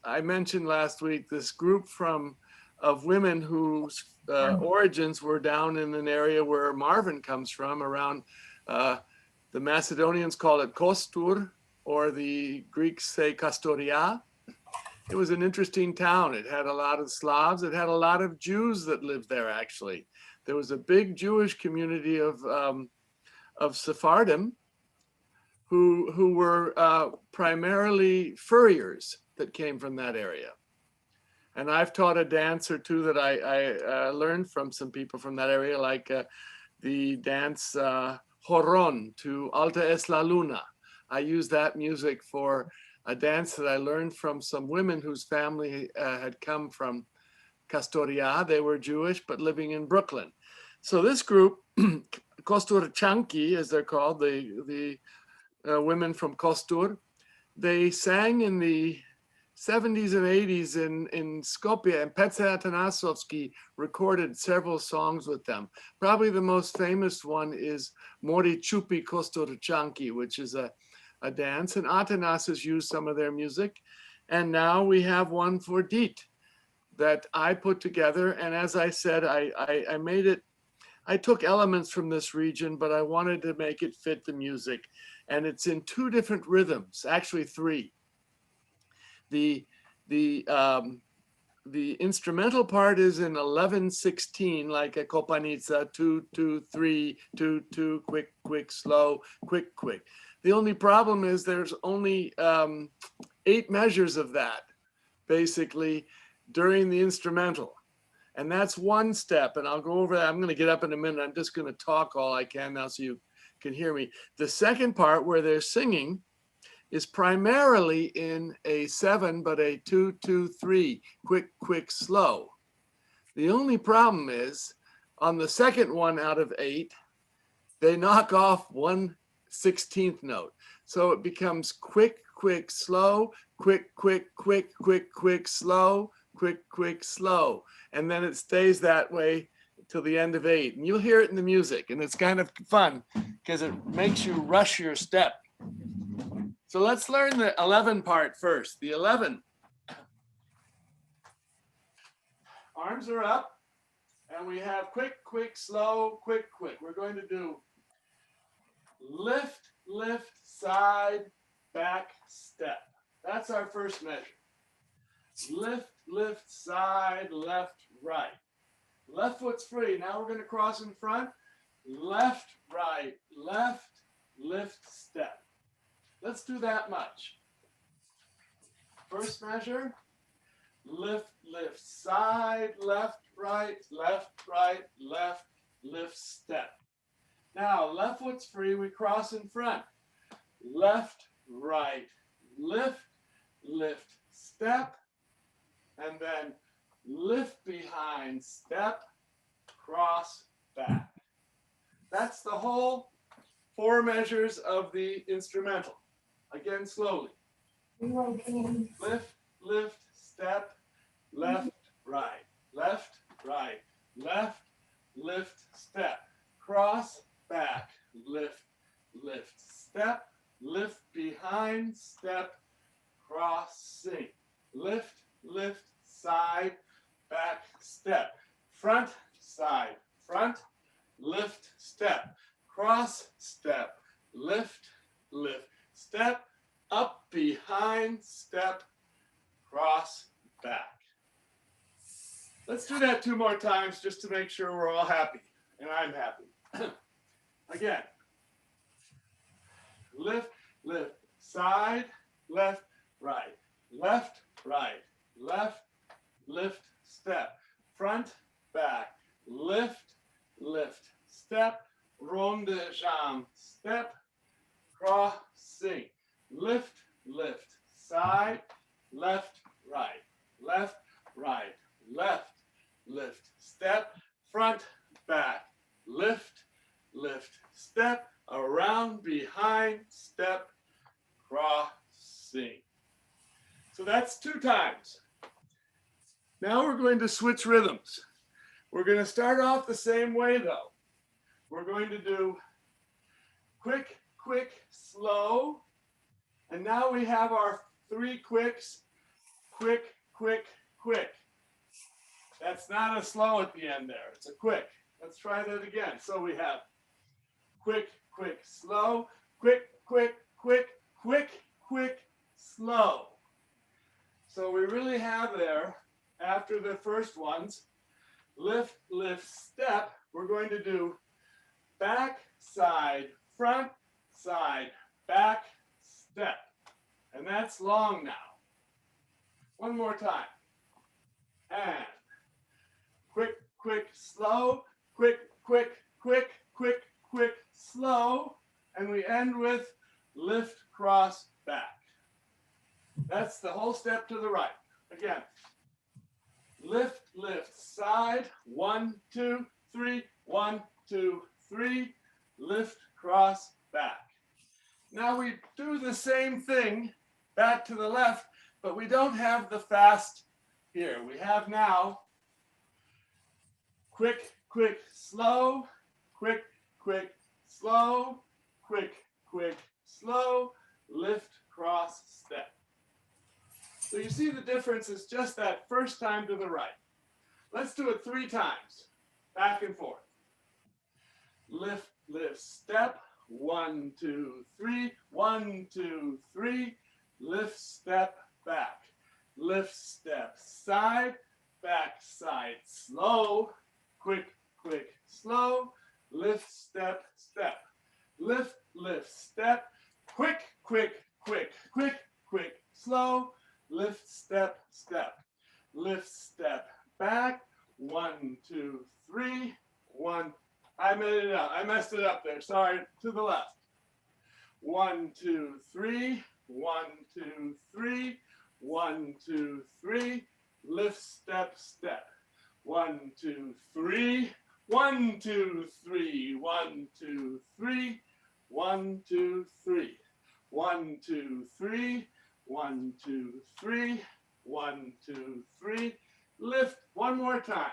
I mentioned last week, this group of women whose origins were down in an area where Marvin comes from, around, the Macedonians call it Kostur, or the Greeks say Kastoria. It was an interesting town. It had a lot of Slavs. It had a lot of Jews that lived there, actually. There was a big Jewish community of Sephardim, who were primarily furriers that came from that area. And I've taught a dance or two that I learned from some people from that area, like the dance Horon to Alta es la Luna. I use that music for a dance that I learned from some women whose family had come from Kastoria. They were Jewish, but living in Brooklyn. So this group, Kosturchanki, as they're called, the women from Kostur, they sang in the 70s and 80s in Skopje, and Petze Atanasovsky recorded several songs with them. Probably the most famous one is Mori Chupi Kosturchanki, which is a dance, and Atanas has used some of their music. And now we have one for Dit that I put together. And as I said, I made it, I took elements from this region, but I wanted to make it fit the music. And it's in two different rhythms, actually three. The instrumental part is in 11/16, like a kopanica, 2-2-3, 2-2, quick, quick, slow, quick, quick. The only problem is there's only 8 measures of that, basically, during the instrumental. And that's one step, and I'll go over that. I'm going to get up in a minute. I'm just going to talk all I can now so you can hear me. The second part, where they're singing, is primarily in a 7, but a 2-2-3, quick, quick, slow. The only problem is, on the second one out of 8, they knock off 1/16th note. So it becomes quick, quick, slow, quick, quick, quick, quick, quick, slow, quick, quick, slow. And then it stays that way till the end of 8. And you'll hear it in the music. And it's kind of fun because it makes you rush your step. So let's learn the 11 part first. The 11. Arms are up. And we have quick, quick, slow, quick, quick. We're going to do lift, lift, side, back, step. That's our first measure. Lift, lift, side, left, right. Left foot's free. Now we're going to cross in front. Left, right, left, lift, step. Let's do that much. First measure. Lift, lift, side, left, right, lift, step. Now, left foot's free, we cross in front. Left, right, lift, lift, step, and then lift behind, step, cross, back. That's the whole 4 measures of the instrumental. Again, slowly. Lift, lift, step, left, right, left, right, left, lift, step, cross, back, lift, lift, step, lift behind, step, cross, sing, lift, lift, side, back, step, front, side, front, lift, step, cross, step, lift, lift, step, up, behind, step, cross, back. Let's do that 2 more times just to make sure we're all happy, and I'm happy. Again. Lift, lift, side, left, right, left, right, left, lift, step, front, back, lift, lift, step, rond de jambe, step, crossing, lift, lift, side, left, right, left, right, left, lift, step, front, back, lift, lift, step, around, behind, step, crossing. So that's 2 times. Now we're going to switch rhythms. We're going to start off the same way though. We're going to do quick, quick, slow. And now we have our 3 quicks, quick, quick, quick. That's not a slow at the end there. It's a quick. Let's try that again. So we have quick, quick, slow, quick, quick, quick, quick, quick, slow. So we really have there, after the first ones, lift, lift, step. We're going to do back, side, front, side, back, step. And that's long now. One more time. And quick, quick, slow, quick, quick, quick, quick, quick, slow. And we end with lift, cross, back. That's the whole step to the right. Again. Lift, lift, side, 1, 2, 3, 1, 2, 3, lift, cross, back. Now we do the same thing back to the left, but we don't have the fast here. We have now quick, quick, slow, quick, quick, slow, quick, quick, slow, lift, cross, step. So you see the difference is just that first time to the right. Let's do it 3 times, back and forth. Lift, lift, step, 1, 2, 3, 1, 2, 3, lift, step, back. Lift, step, side, back, side, slow, quick, quick, slow, lift, step, step. Lift, lift, step, quick, quick, quick, quick, quick, slow, lift, step, step. Lift, step, back, 1, 2, 3, 1. I made it up. I messed it up there. Sorry. To the left. 1, 2, 3, 1, 2, 3, 1, 2, 3. Lift, step, step. 1, 2, 3, 1, 2, 3, 1, 2, 3, 1, 2, 3, 1, 2, 3, 1, 2, 3, 1, 2, 3. Lift one more time.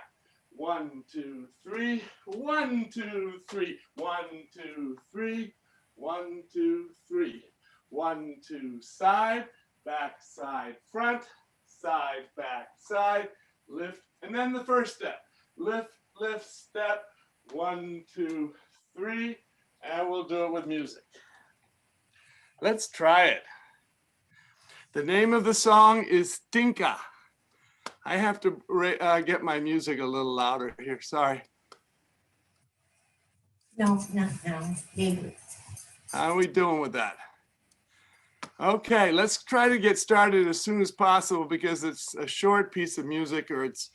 1, 2, 3. 1, 2, 3. 1, 2, 3. 1, 2, 3. 1, 2, side, back, side, front, side, back, side, lift, and then the first step. Lift, lift, step. 1, 2, 3, and we'll do it with music. Let's try it. The name of the song is Tinka. I have to get my music a little louder here. Sorry. No. How are we doing with that? Okay, let's try to get started as soon as possible because it's a short piece of music, or it's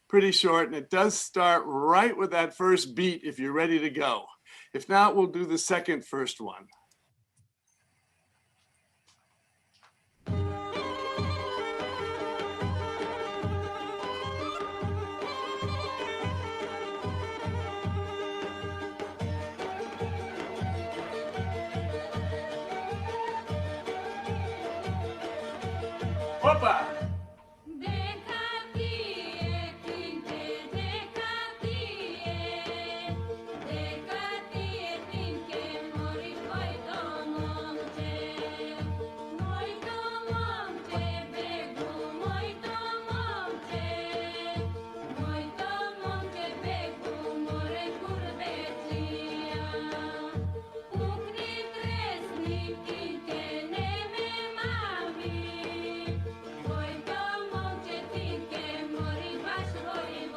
pretty short, and it does start right with that first beat if you're ready to go. If not, we'll do the second first one. Opa!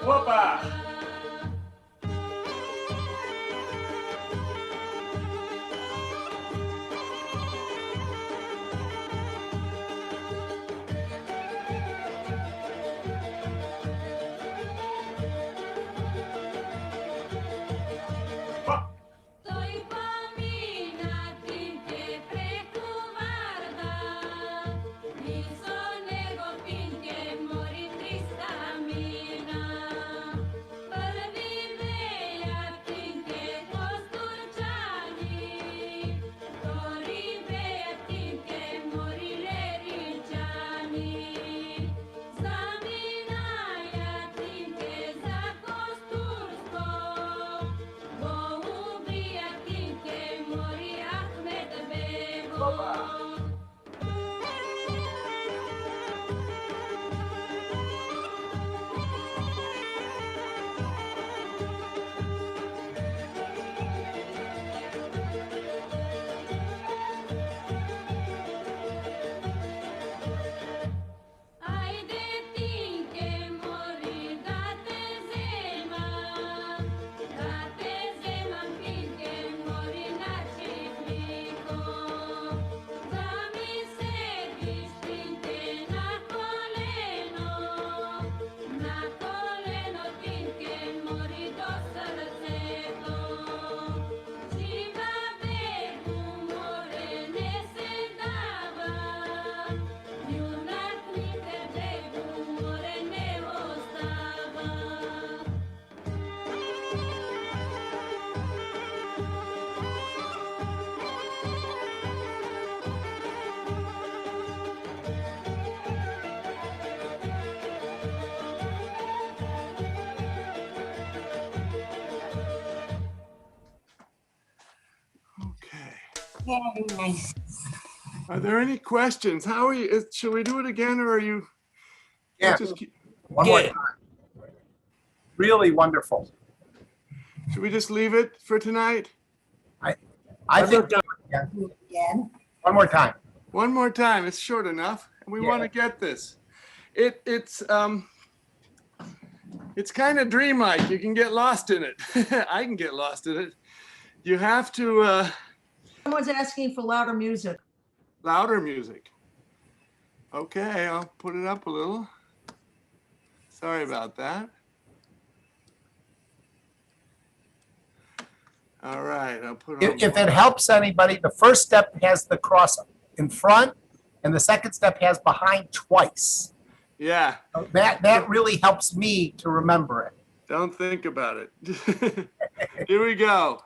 Opa! Very nice. Are there any questions? How are you? Should we do it again, or are you? Yeah. One more time. Really wonderful. Should we just leave it for tonight? I think Yeah. one more time. One more time. It's short enough, and we want to get this. It's kind of dreamlike. You can get lost in it. I can get lost in it. You have to. Someone's asking for louder music. Louder music. Okay, I'll put it up a little. Sorry about that. All right, I'll put it on. If it helps anybody, the first step has the cross in front, and the second step has behind twice. Yeah. So that really helps me to remember it. Don't think about it. Here we go.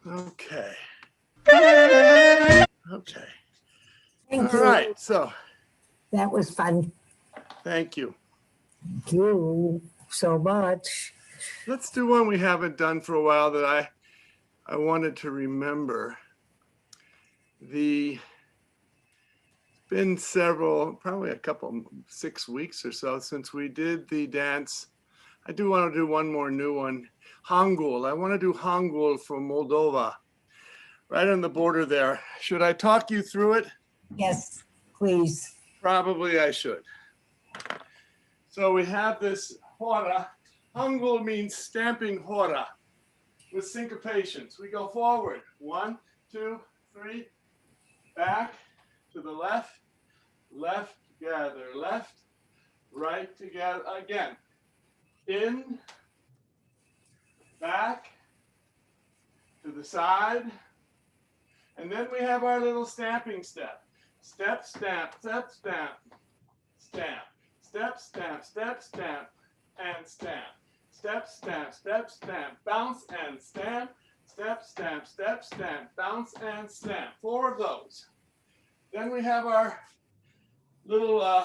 Okay. Okay. Thank All you. right. So That was fun. thank you. Thank you so much. Let's do one we haven't done for a while that I wanted to remember. It's been probably a couple, 6 weeks or so since we did the dance. I do want to do one more new one. Hangul. I want to do Hangul from Moldova, right on the border there. Should I talk you through it? Yes, please. Probably I should. So we have this hora. Hangul means stamping hora with syncopations. We go forward. 1, 2, 3, back to the left, left together, left, right together again. In, back, to the side. And then we have our little stamping step. Step, stamp, step, stamp, stamp. Step, stamp, step, stamp, and stamp. Step, stamp, step, stamp, bounce and stamp. Step, stamp, step, stamp, bounce and stamp. 4 of those. Then we have our little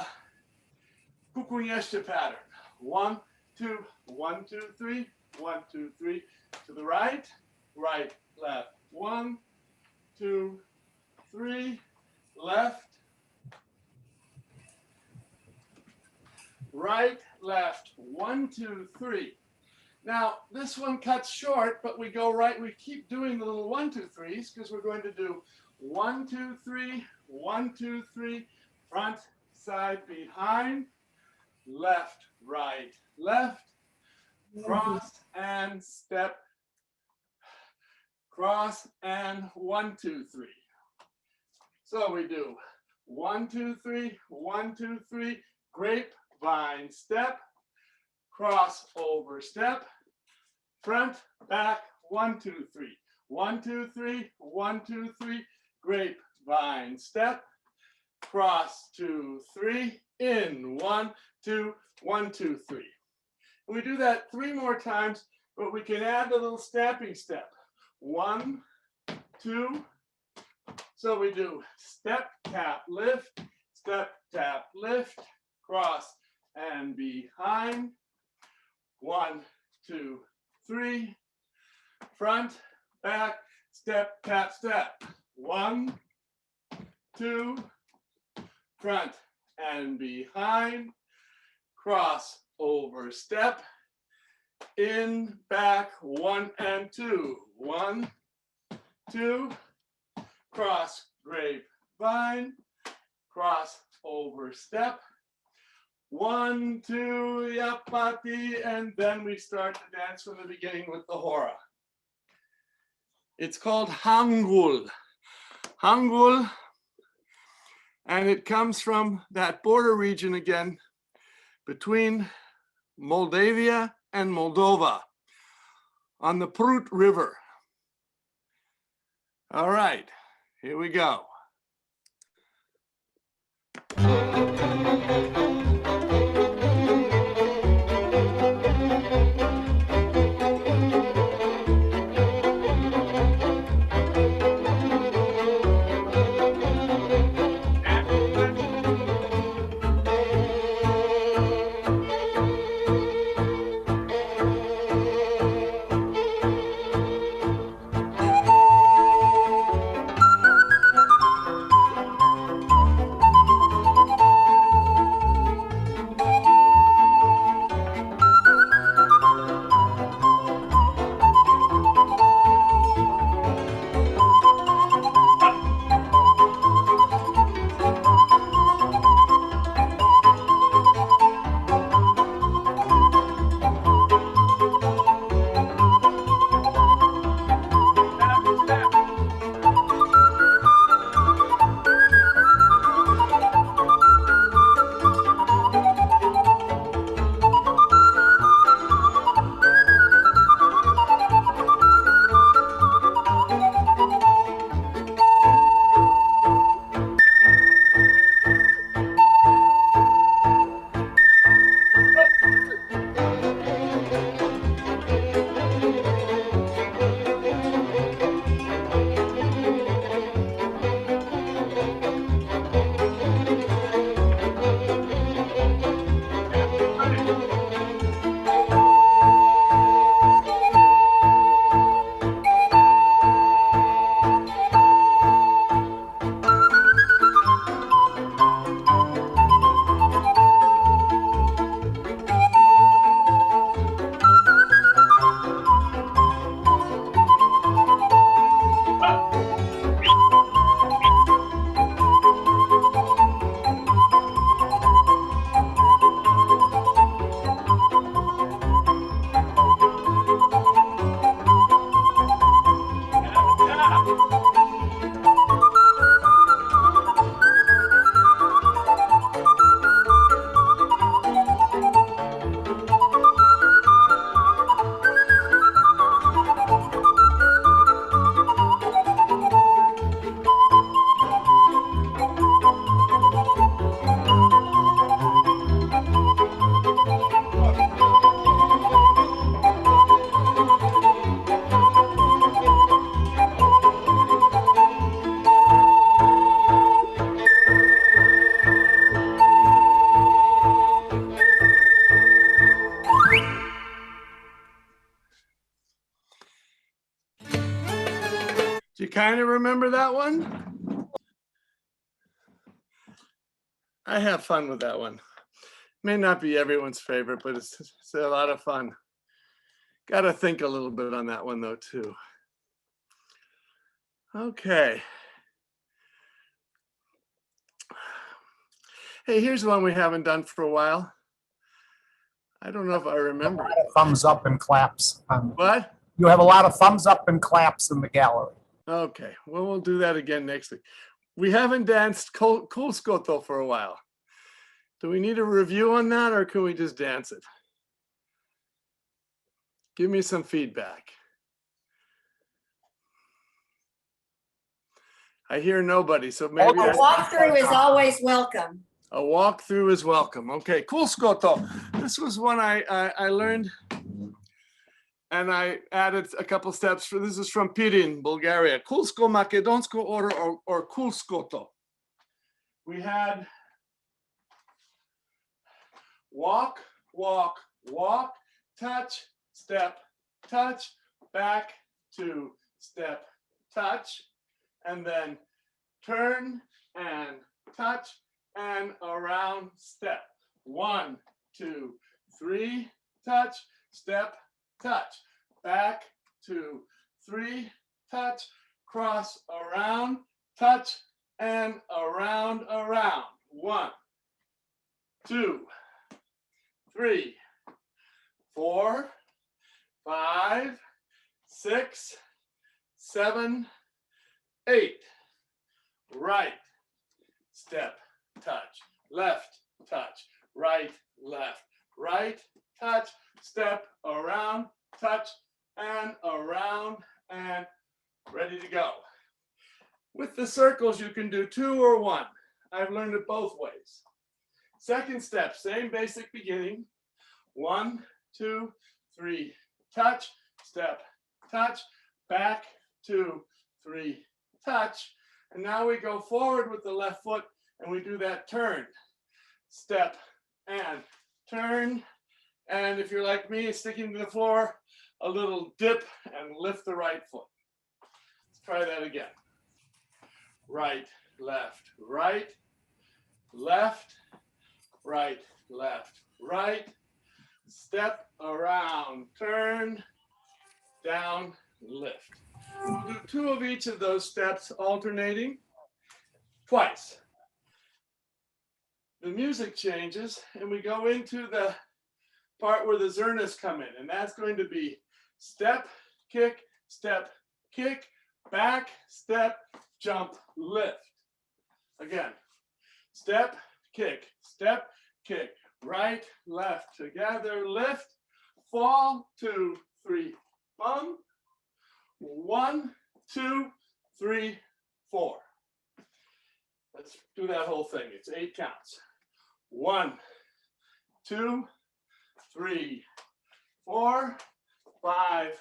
kukunyeshta pattern. 1, 2, 1, 2, 3, 1, 2, 3. To the right, right, left. 1, 2, 3, left, right, left. 1, 2, 3. Now this one cuts short, but we go right. We keep doing the little 1, 2, 3s because we're going to do 1, 2, 3, 1, 2, 3, front, side, behind, left, right, left, cross and step, cross and 1, 2, 3. So we do 1, 2, 3, 1, 2, 3, grapevine step, cross over step, front, back, 1, 2, 3, 1, 2, 3, 1, 2, 3, grapevine step, cross 2, 3, in 1, 2, 1, 2, 3. We do that 3 more times, but we can add the little stamping step. 1, 2. So we do step, tap, lift, cross and behind. 1, 2, 3. Front, back, step, tap, step. 1, 2. Front and behind. Cross over step. In, back, 1 and 2. 1, 2. Cross, grapevine, cross over step. 1, 2, yapati, and then we start the dance from the beginning with the hora. It's called Hangul. Hangul, and it comes from that border region again between Moldavia and Moldova on the Prut River. All right. Here we go. Do you kind of remember that one? I have fun with that one. May not be everyone's favorite, but it's a lot of fun. Got to think a little bit on that one though, too. Okay. Hey, here's one we haven't done for a while. I don't know if I remember. Thumbs up and claps. What? You have a lot of thumbs up and claps in the gallery. Okay, well, we'll do that again next week. We haven't danced Kulskoto for a while. Do we need a review on that, or can we just dance it? Give me some feedback. I hear nobody, so maybe A walkthrough is always welcome. a walkthrough is welcome. Okay, Kulskoto. This was one I learned, and I added a couple steps. This is from Pirin, Bulgaria. Kulsko Makedonsko order or Kulskoto. We had walk, walk, walk, touch, step, touch, back, to, step, touch, and then turn and touch and around, step. 1, 2, 3, touch, step, touch, back, 2, 3, touch, cross, around, touch, and around, around. 1, 2, 3, 4, 5, 6, 7, 8. Right, step, touch, left, touch, right, left, right, touch, step, around, touch, and around, and ready to go. With the circles, you can do 2 or 1. I've learned it both ways. Second step, same basic beginning. 1, 2, 3, touch, step, touch, back, 2, 3, touch. And now we go forward with the left foot and we do that turn, step, and turn. And if you're like me, sticking to the floor, a little dip and lift the right foot. Let's try that again. Right, left, right, left, right, left, right, step, around, turn, down, lift. We'll do 2 of each of those steps alternating twice. The music changes and we go into the part where the zernas come in, and that's going to be step, kick, back, step, jump, lift. Again, step, kick, right, left, together, lift, fall, 2, 3, bum, 1, 2, 3, 4. Let's do that whole thing. It's 8 counts. 1, 2, 3, 4, 5,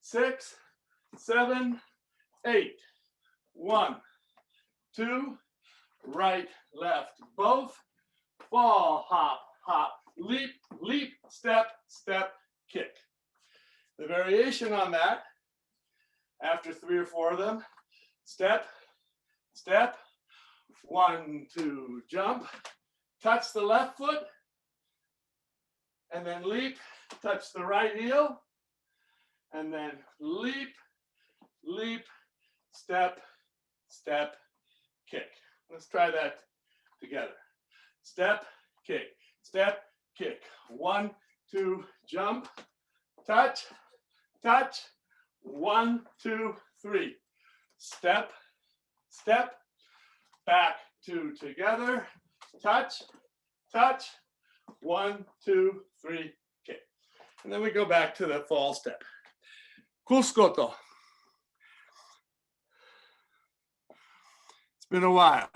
6, 7, 8. 1, 2, right, left, both, fall, hop, hop, leap, leap, step, step, kick. The variation on that, after 3 or 4 of them, step, step, 1, 2, jump, touch the left foot, and then leap, touch the right heel, and then leap, leap, step, step, kick. Let's try that together. Step, kick, 1, 2, jump, touch, touch, 1, 2, 3, step, step, back, 2 together, touch, touch, 1, 2, 3, okay. And then we go back to the fall step. Kuskoto. It's been a while.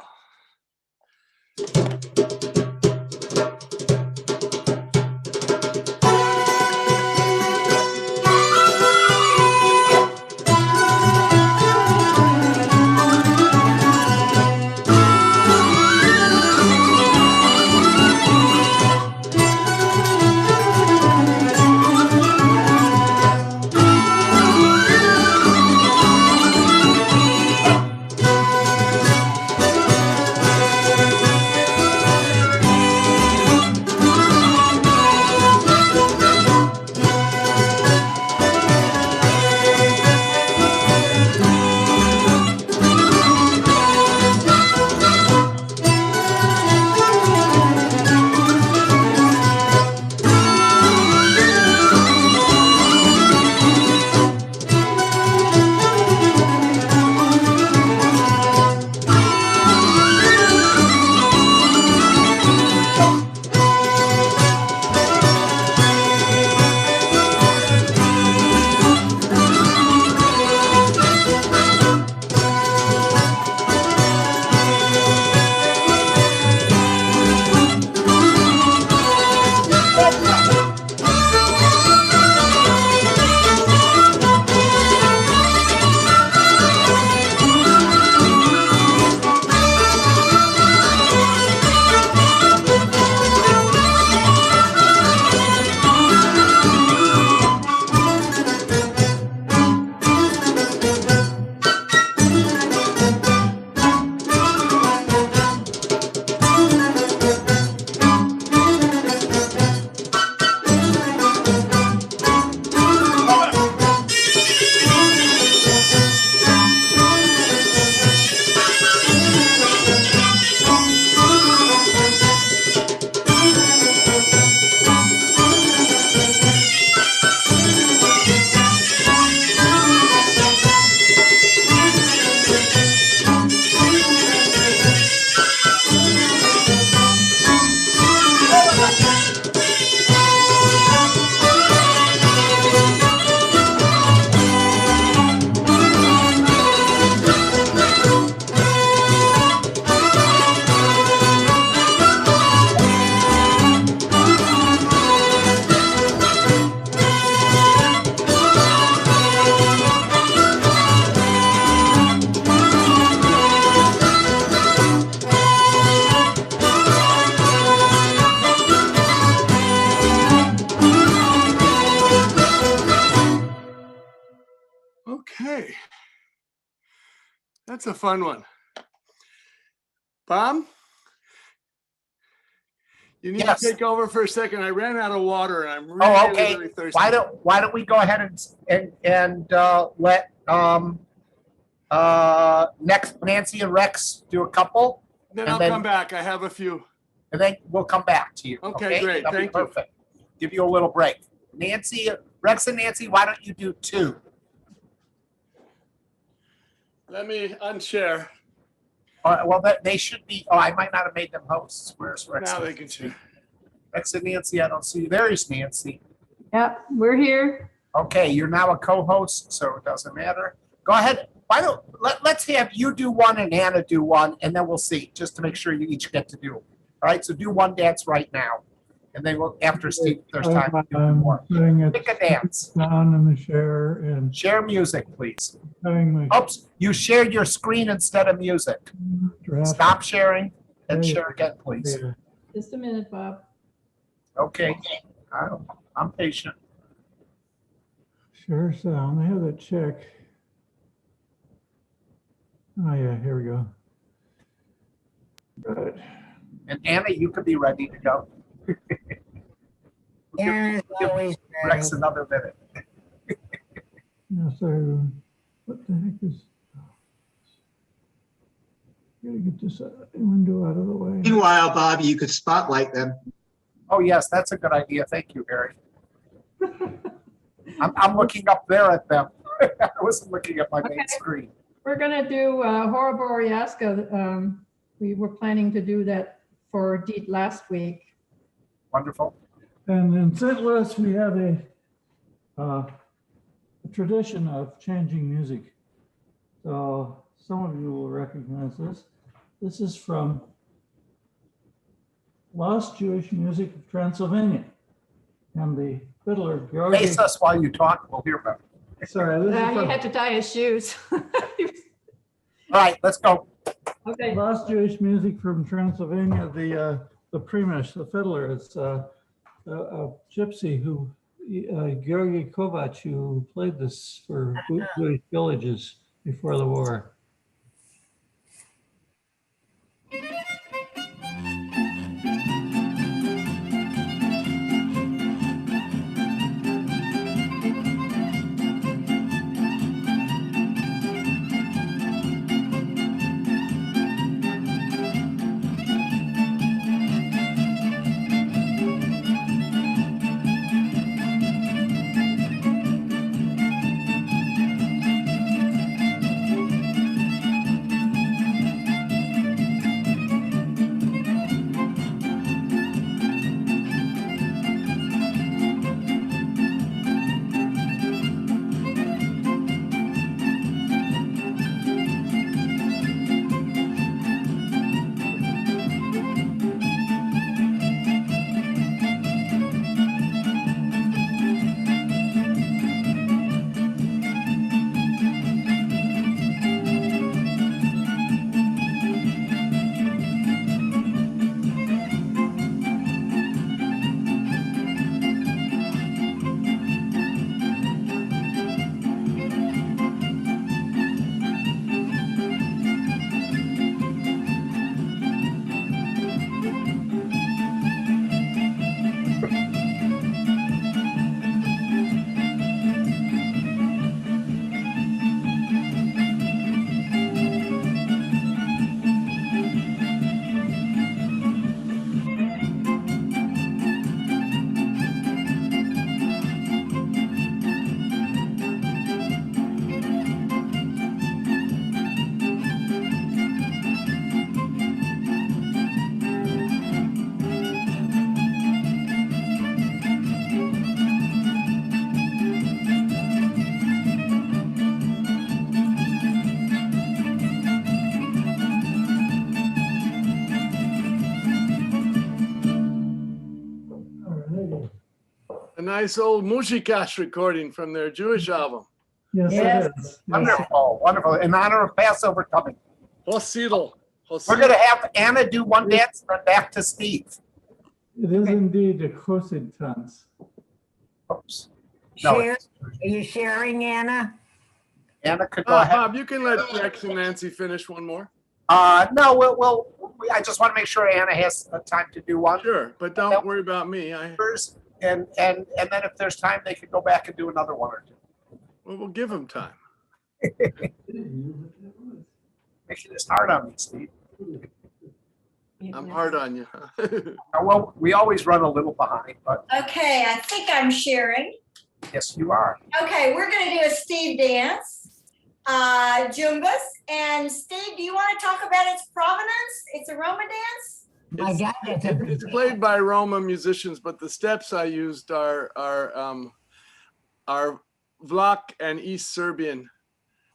Okay. That's a fun one. Bob? You need Yes. to take over for a second. I ran out of water and I'm really, Oh, okay. really thirsty. Why don't we go ahead and let next Nancy and Rex do a couple, Then and I'll come back. I have a few. and then we'll come back to you. Okay, great. That'll be Thank you. perfect. Give you a little break. Rex and Nancy, why don't you do 2? Let me unshare. Well, they should be. Oh, I might not have made them hosts. Where's Rex? Now and they can Nancy? share. Rex and Nancy, I don't see you. There's Nancy. Yep, we're here. Okay, you're now a co-host, so it doesn't matter. Go ahead. Why don't let's have you do one and Anna do one, and then we'll see, just to make sure you each get to do. All right, so do one dance right now, and then we'll after Steve, if there's time, we'll do more. Pick a dance. Down in the share and Share music, please. having my Oops, you shared your screen instead of music. draft. Stop sharing and share again, please. Yeah. Just a minute, Bob. Okay, I'm patient. Share sound. I have that check. Oh yeah, here we go. Right. And Anna, you could be ready to go. Aaron's always Rex ready. another minute. Yeah, so what the heck is? Gotta get this window out of the way. Meanwhile, Bobby, you could spotlight them. Oh, yes, that's a good idea. Thank you, Harry. I'm looking up there at them. I wasn't looking at my main screen. We're gonna do Hora Boreasca. We were planning to do that for Deet last week. Wonderful. And in St. Louis, we have a tradition of changing music. So some of you will recognize this. This is from Lost Jewish Music of Transylvania. And the fiddler, Georgi. Face us while you talk, we'll hear about it. Sorry, this is He from had to tie his shoes. All right, let's go. Okay. Lost Jewish Music from Transylvania. The Primus, the fiddler, is a gypsy who, Georgi Kovac, who played this for Jewish villages before the war. A nice old Mushikash recording from their Jewish album. Yes, it is. Wonderful, wonderful. In honor of Passover coming. Hosidl. We're going to have Anna do one dance, then back to Steve. It is indeed a Chosid dance. Oops. Share, are you sharing, Anna? Anna could go ahead. Bob, you can let Rex and Nancy finish one more. No, I just want to make sure Anna has time to do one. Sure, but don't worry about me. And then if there's time, they could go back and do another one or two. Well, we'll give them time. Making this hard on me, Steve. I'm hard on you. Well, we always run a little behind, but Okay, I think I'm sharing. yes, you are. Okay, we're gonna do a Steve dance, Jumbas. And Steve, do you want to talk about its provenance? It's a Roma dance? My God, It's played by Roma musicians, but the steps I used are Vlach and East Serbian.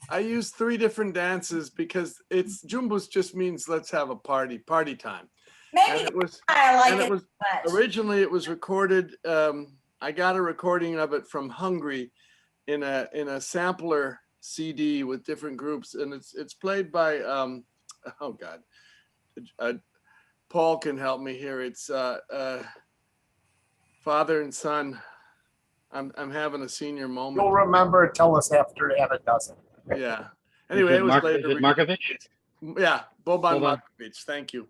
I used 3 different dances because it's Jumbus just means let's have a party time. Maybe And it was, I like and it it was much. originally it was recorded. I got a recording of it from Hungary in a sampler CD with different groups, and it's played by oh God, Paul can help me here. It's father and son. I'm having a senior moment. You'll remember. Tell us after Anna does it. Yeah. Anyway, it was later. Is it Markovic? Yeah, Boban Boban. Markovic. Thank you.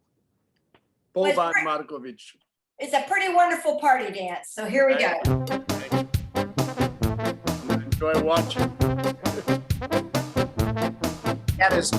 Well, it's Boban pretty- Markovic. It's a pretty wonderful party dance. So here we go. Enjoy watching. That is.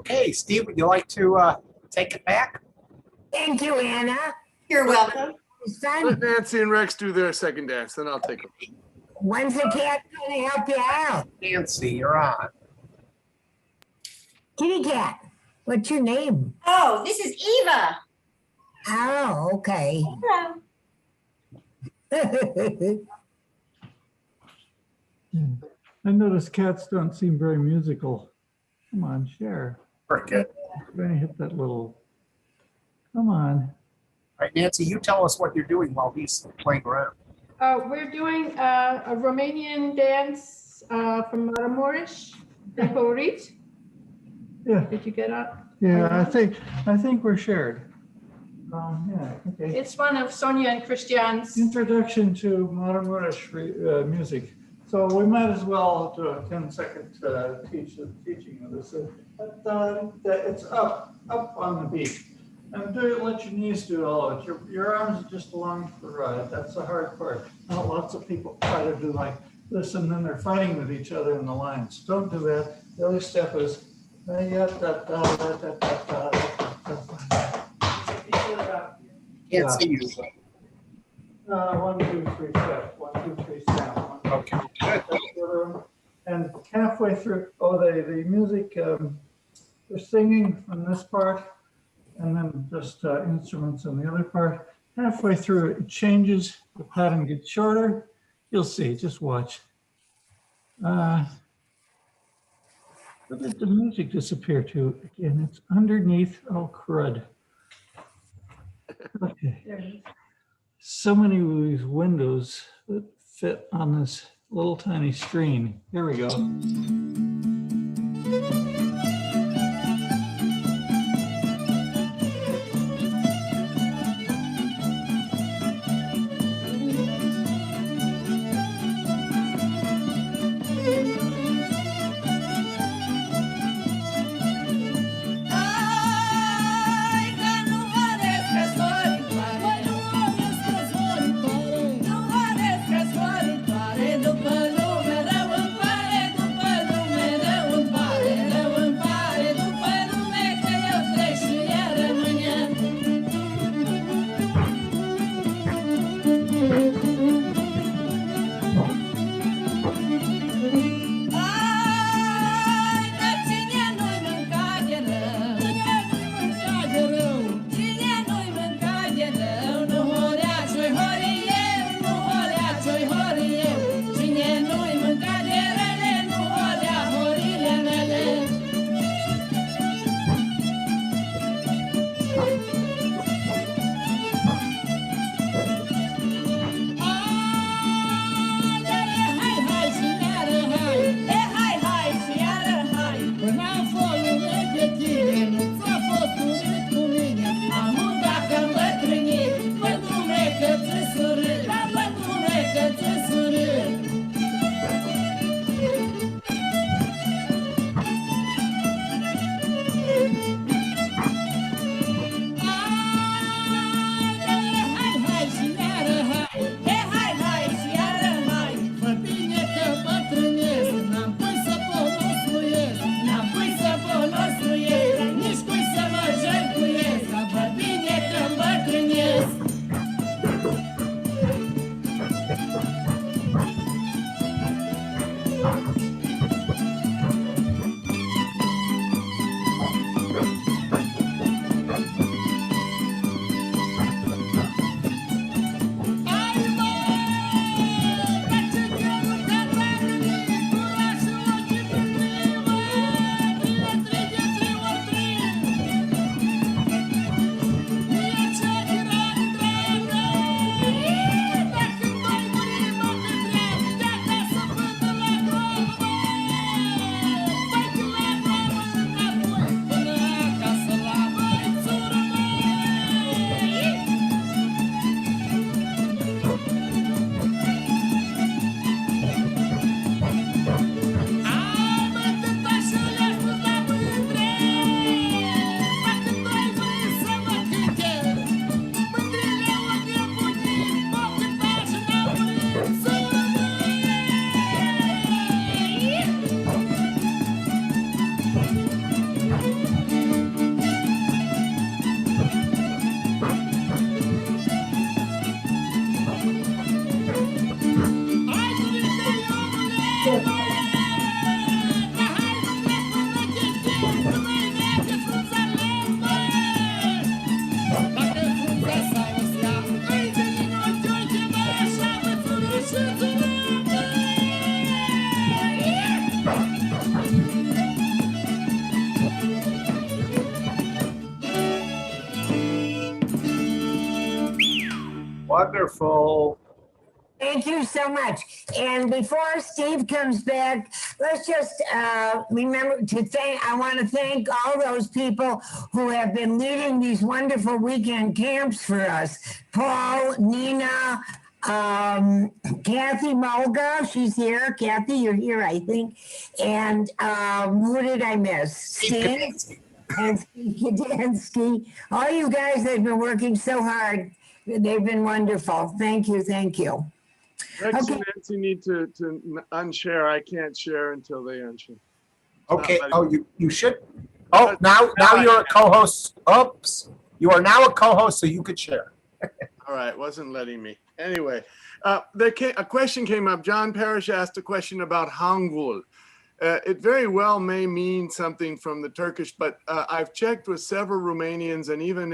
Okay, Steve, would you like to take it back? Thank you, Anna. You're welcome. Let Nancy and Rex do their second dance, then I'll take them. When's the cat gonna help you out? Nancy, you're on. Kitty cat, what's your name? Oh, this is Eva. Oh, okay. Hello. I noticed cats don't seem very musical. Come on, share. Okay. We're gonna hit that little. Come on. All right, Nancy, you tell us what you're doing while he's playing around. We're doing a Romanian dance from Maramureș, the Horit. Yeah. Did you get up? Yeah, I think we're shared. Yeah, okay. It's one of Sonia and Christian's. Introduction to Maramureș music. So we might as well do a 10-second teaching of this. It's up on the beat. And let your knees do all of it. Your arms are just along for the ride. That's the hard part. Not lots of people try to do like this and then they're fighting with each other in the lines. Don't do that. The other step is Can't see you. 1, 2, 3, step. 1, 2, 3, snap. Okay. And halfway through, the music, they're singing from this part, and then just instruments on the other part. Halfway through, it changes. The pattern gets shorter. You'll see. Just watch. Where did the music disappear to? Again, it's underneath. Oh, crud. Okay. So many of these windows that fit on this little tiny screen. Here we go. Wonderful. Thank you so much. And before Steve comes back, let's just remember to thank, I want to thank all those people who have been leading these wonderful weekend camps for us. Paul, Nina, Kathy Mulga, she's here. Kathy, you're here, I think. And who did I miss? Steve and Steve Kotansky. All you guys that have been working so hard. They've been wonderful. Thank you. Thank you. Rex and Nancy need to unshare. I can't share until they unshare. Okay. Oh, you should. Oh, now you're a co-host. Oops. You are now a co-host, so you could share. All right. Wasn't letting me. Anyway, a question came up. John Parrish asked a question about Hangul. It very well may mean something from the Turkish, but I've checked with several Romanians, and even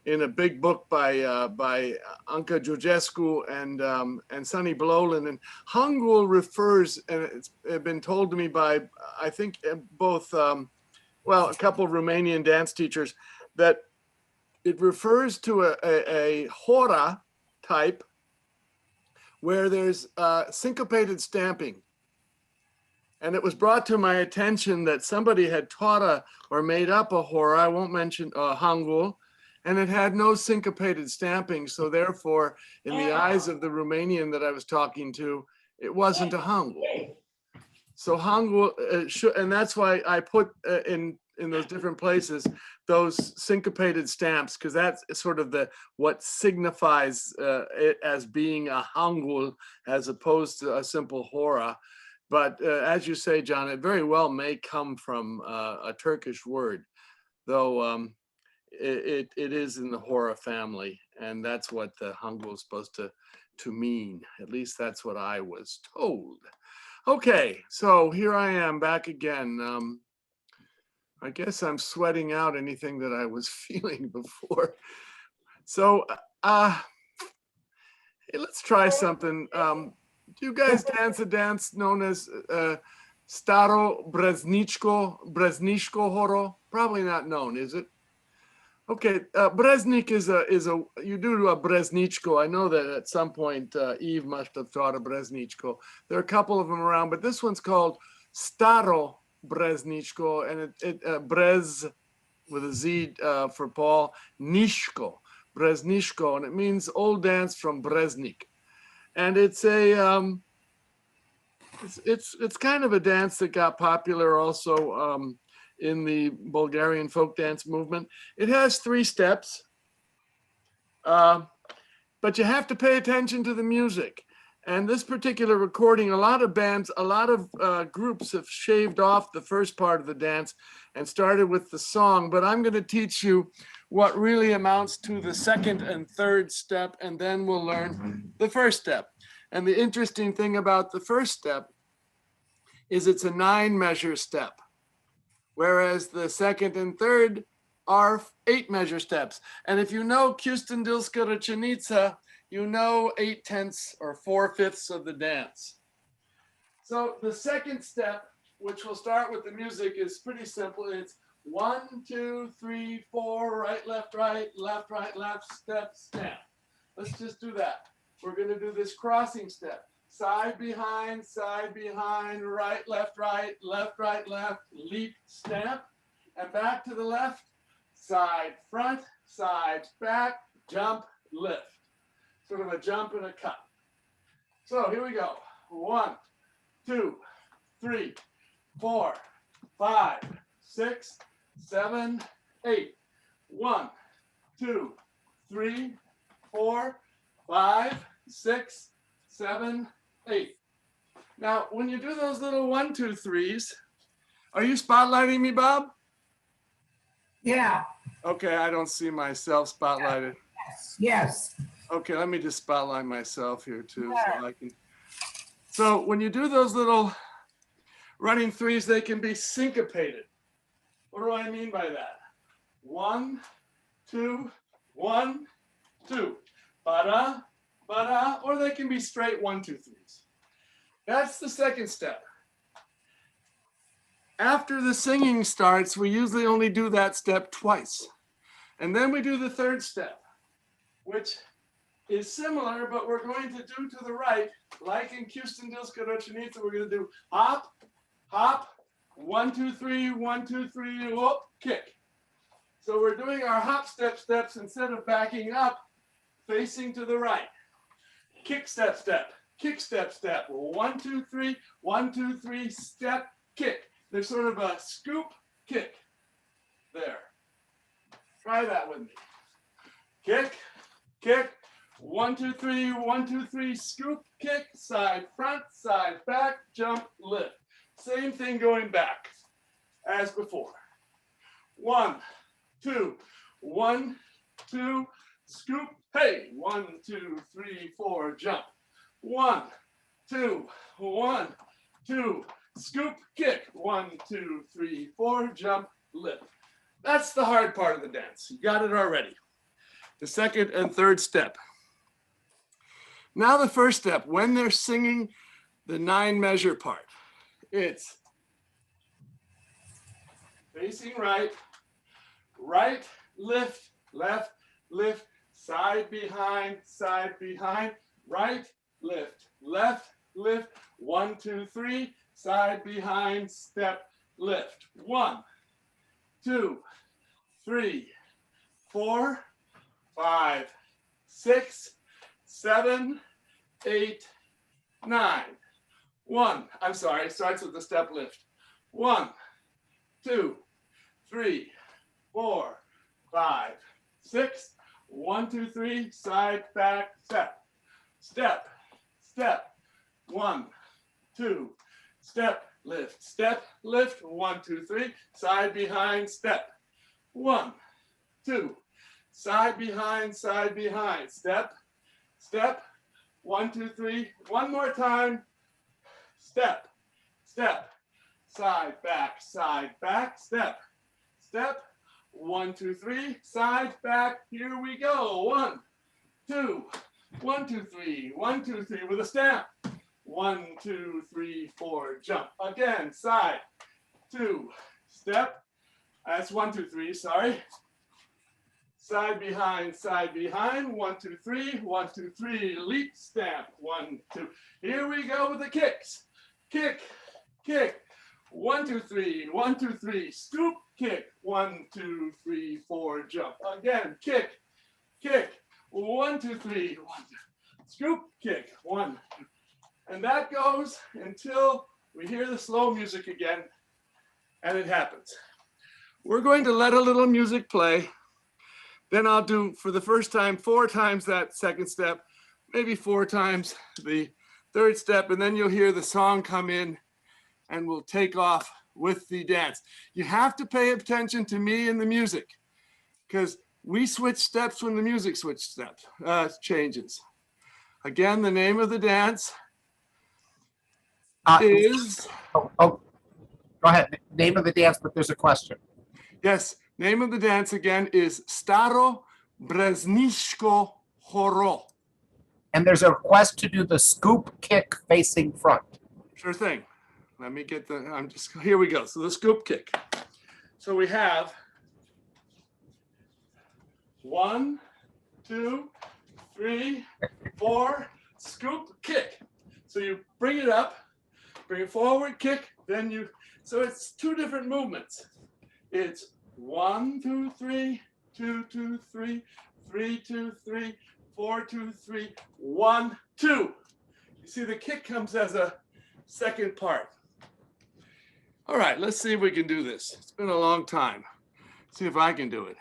in a big book by Anca Georgescu and Sonny Blolin. And Hangul refers, and it's been told to me by, I think, both, a couple of Romanian dance teachers, that it refers to a hora type where there's syncopated stamping. And it was brought to my attention that somebody had taught or made up a hora, I won't mention Hangul, and it had no syncopated stamping. So therefore, in the eyes of the Romanian that I was talking to, it wasn't a Hangul. So Hangul, and that's why I put in those different places, those syncopated stamps, because that's sort of what signifies it as being a Hangul as opposed to a simple hora. But as you say, John, it very well may come from a Turkish word, though it is in the hora family, and that's what the Hangul is supposed to mean. At least that's what I was told. Okay, so here I am back again. I guess I'm sweating out anything that I was feeling before. So hey, let's try something. Do you guys dance a dance known as Staro Brezničko horo? Probably not known, is it? Okay, Breznik is a you do a Brezničko. I know that at some point Eve must have taught a Brezničko. There are a couple of them around, but this one's called Staro Brezničko, and it Brez with a Z for Paul, Nishko, Brezničko, and it means old dance from Breznik. And it's a it's kind of a dance that got popular also in the Bulgarian folk dance movement. It has 3 steps, but you have to pay attention to the music. And this particular recording, a lot of bands, a lot of groups have shaved off the first part of the dance and started with the song, but I'm going to teach you what really amounts to the 2nd and 3rd step, and then we'll learn the 1st step. And the interesting thing about the 1st step is it's a 9-measure step, whereas the 2nd and 3rd are 8-measure steps. And if you know Kustendilska Rečenica, you know 8/10 or 4/5 of the dance. So the 2nd step, which will start with the music, is pretty simple. It's 1, 2, 3, 4, right, left, step, stamp. Let's just do that. We're going to do this crossing step. Side, behind, right, left, leap, stamp, and back to the left, side, front, side, back, jump, lift. Sort of a jump and a cut. So here we go. 1, 2, 3, 4, 5, 6, 7, 8. 1, 2, 3, 4, 5, 6, 7, 8. Now, when you do those little 1, 2, 3s, are you spotlighting me, Bob? Yeah. Okay, I don't see myself spotlighted. Yes. Okay, let me just spotlight myself here too, so I can. So when you do those little running 3s, they can be syncopated. What do I mean by that? 1, 2, 1, 2. Ba-da, ba-da, or they can be straight 1, 2, 3s. That's the 2nd step. After the singing starts, we usually only do that step twice. And then we do the 3rd step, which is similar, but we're going to do to the right, like in Houston Dilska Rochenitsa, we're going to do hop, hop, 1, 2, 3, 1, 2, 3, whoop, kick. So we're doing our hop step steps instead of backing up, facing to the right. Kick step step, kick step step. 1, 2, 3, 1, 2, 3, step, kick. There's sort of a scoop, kick. There. Try that with me. Kick, kick. 1, 2, 3, 1, 2, 3, scoop, kick, side, front, side, back, jump, lift. Same thing going back as before. 1, 2, 1, 2, scoop, hey, 1, 2, 3, 4, jump. 1, 2, 1, 2, scoop, kick. 1, 2, 3, 4, jump, lift. That's the hard part of the dance. You got it already. The second and third step. Now the first step, when they're singing the 9 measure part, it's facing right, right, lift, left, lift, side, behind, right, lift, left, lift, 1, 2, 3, side, behind, step, lift. 1, 2, 3, 4, 5, 6, 7, 8, 9. 1, I'm sorry, it starts with the step lift. 1, 2, 3, 4, 5, 6, 1, 2, 3, side, back, step, step, step, 1, 2, step, lift, 1, 2, 3, side, behind, step, 1, 2, side, behind, step, step, 1, 2, 3, one more time, step, step, side, back, step, step, 1, 2, 3, side, back, here we go, 1, 2, 1, 2, 3, 1, 2, 3 with a stamp, 1, 2, 3, 4, jump, again, side, 2, step, that's 1, 2, 3, sorry, side, behind, 1, 2, 3, 1, 2, 3, leap, stamp, 1, 2, here we go with the kicks, kick, kick, 1, 2, 3, 1, 2, 3, scoop, kick, 1, 2, 3, 4, jump, again, kick, kick, 1, 2, 3, 1, 2, scoop, kick, 1, 2, and that goes until we hear the slow music again, and it happens. We're going to let a little music play. Then I'll do, for the first time, 4 times that second step, maybe 4 times the third step, and then you'll hear the song come in and we'll take off with the dance. You have to pay attention to me and the music because we switch steps when the music changes. Again, the name of the dance is... Go ahead, name of the dance, but there's a question. Yes, name of the dance again is Staro Brezničko Horo. And there's a request to do the scoop kick facing front. Sure thing. Let me get the, here we go. So the scoop kick. So we have 1, 2, 3, 4, scoop, kick. So you bring it up, bring it forward, kick, then you, so it's 2 different movements. It's 1, 2, 3, 2, 2, 3, 3, 2, 3, 4, 2, 3, 1, 2. You see the kick comes as a second part. All right, let's see if we can do this. It's been a long time. See if I can do it.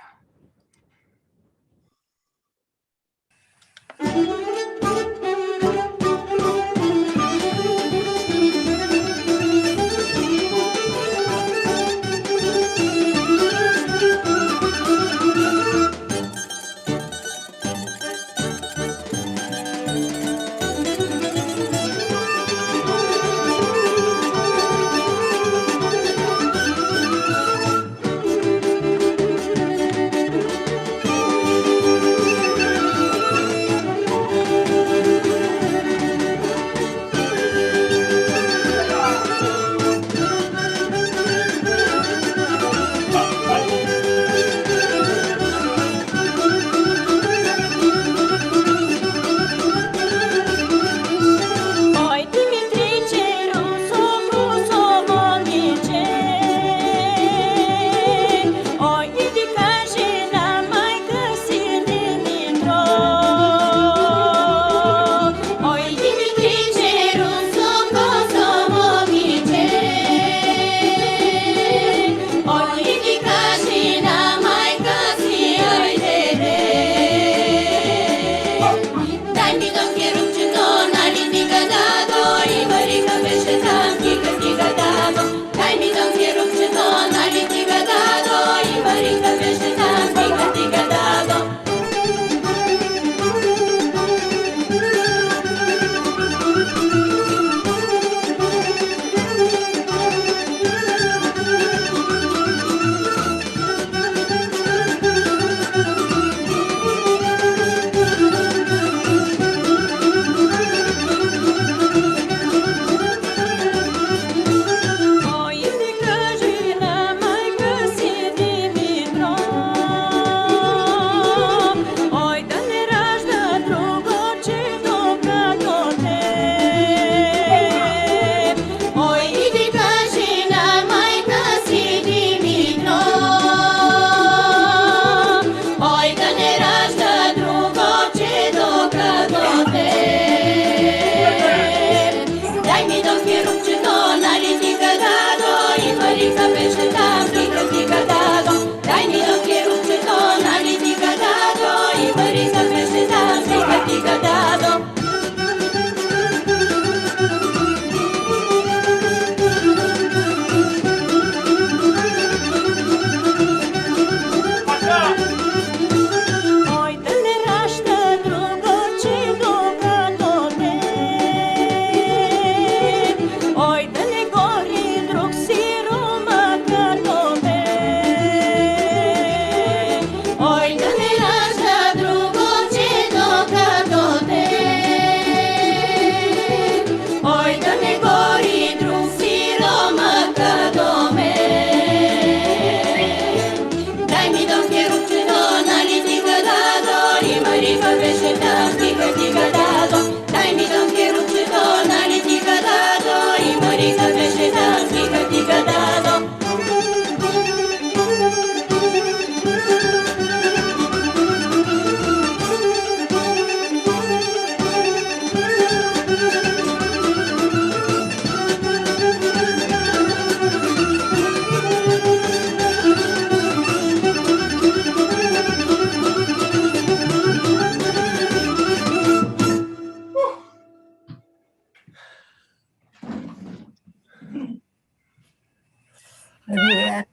Yeah.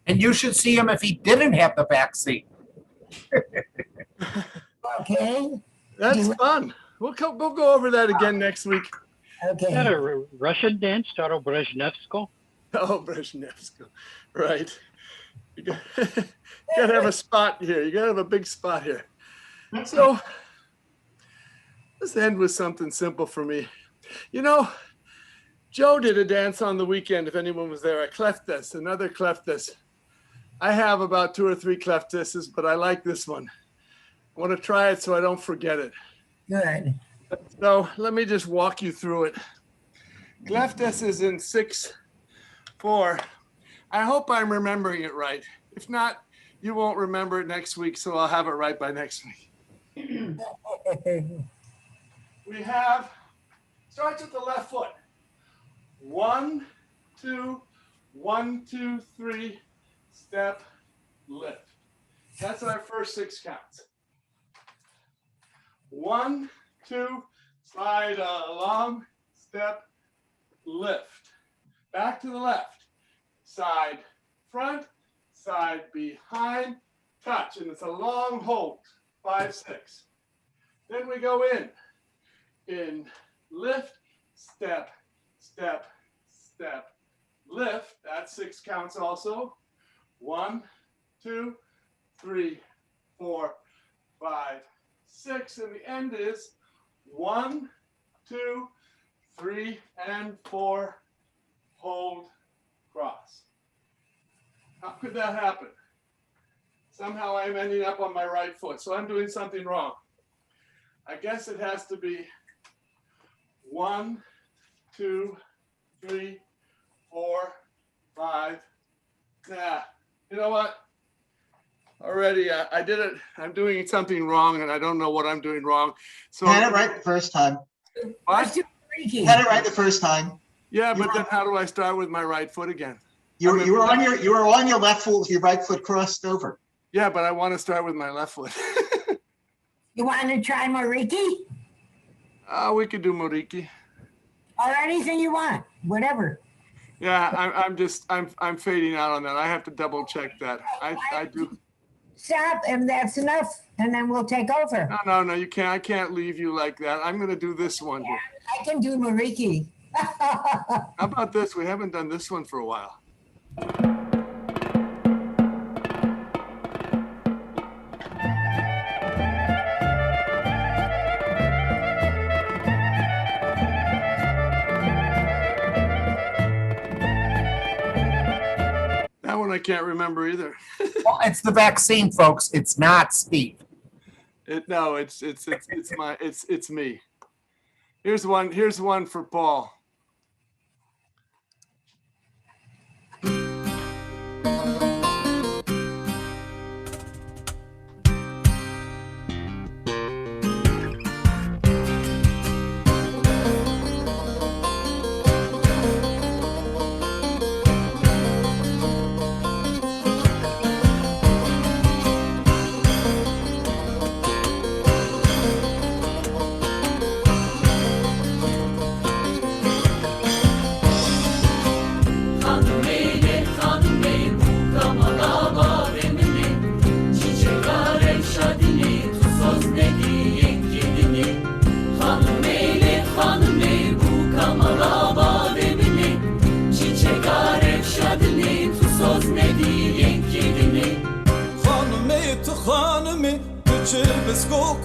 And you should see him if he didn't have the vaccine. Okay. That's fun. We'll go over that again next week. Okay. Is that a Russian dance, Staro Brezhnevsko? Oh, Brezhnevsko. Right. You gotta have a spot here. You gotta have a big spot here. So let's end with something simple for me. You know, Joe did a dance on the weekend, if anyone was there, a cleftis, another cleftis. I have about 2 or 3 cleftises, but I like this one. I want to try it so I don't forget it. Good. So let me just walk you through it. Cleftis is in 6/4. I hope I'm remembering it right. If not, you won't remember it next week, so I'll have it right by next week. We have, starts with the left foot. 1, 2, 1, 2, 3, step, lift. That's our first 6 counts. 1, 2, slide along, step, lift. Back to the left. Side front, side behind, touch. And it's a long hold, 5, 6. Then we go in, lift, step, step, step, lift. That's 6 counts also. 1, 2, 3, 4, 5, 6. And the end is 1, 2, 3, and 4. Hold, cross. How could that happen? Somehow I'm ending up on my right foot, so I'm doing something wrong. I guess it has to be 1, 2, 3, 4, 5. Nah, you know what? Already, I did it. I'm doing something wrong, and I don't know what I'm doing wrong. So You had it right the first time. What? You had it right the first time. Yeah, but then how do I start with my right foot again? You were on your left foot with your right foot crossed over. Yeah, but I want to start with my left foot. You want to try Moriki? We could do Moriki. Or anything you want, whatever. Yeah, I'm fading out on that. I have to double check that. I do. Stop, and that's enough, and then we'll take over. No, you can't. I can't leave you like that. I'm going to do this one. Yeah, I can do Moriki. How about this? We haven't done this one for a while. That one I can't remember either. Well, it's the vaccine, folks. It's not Steve. No, it's me. Here's one for Paul.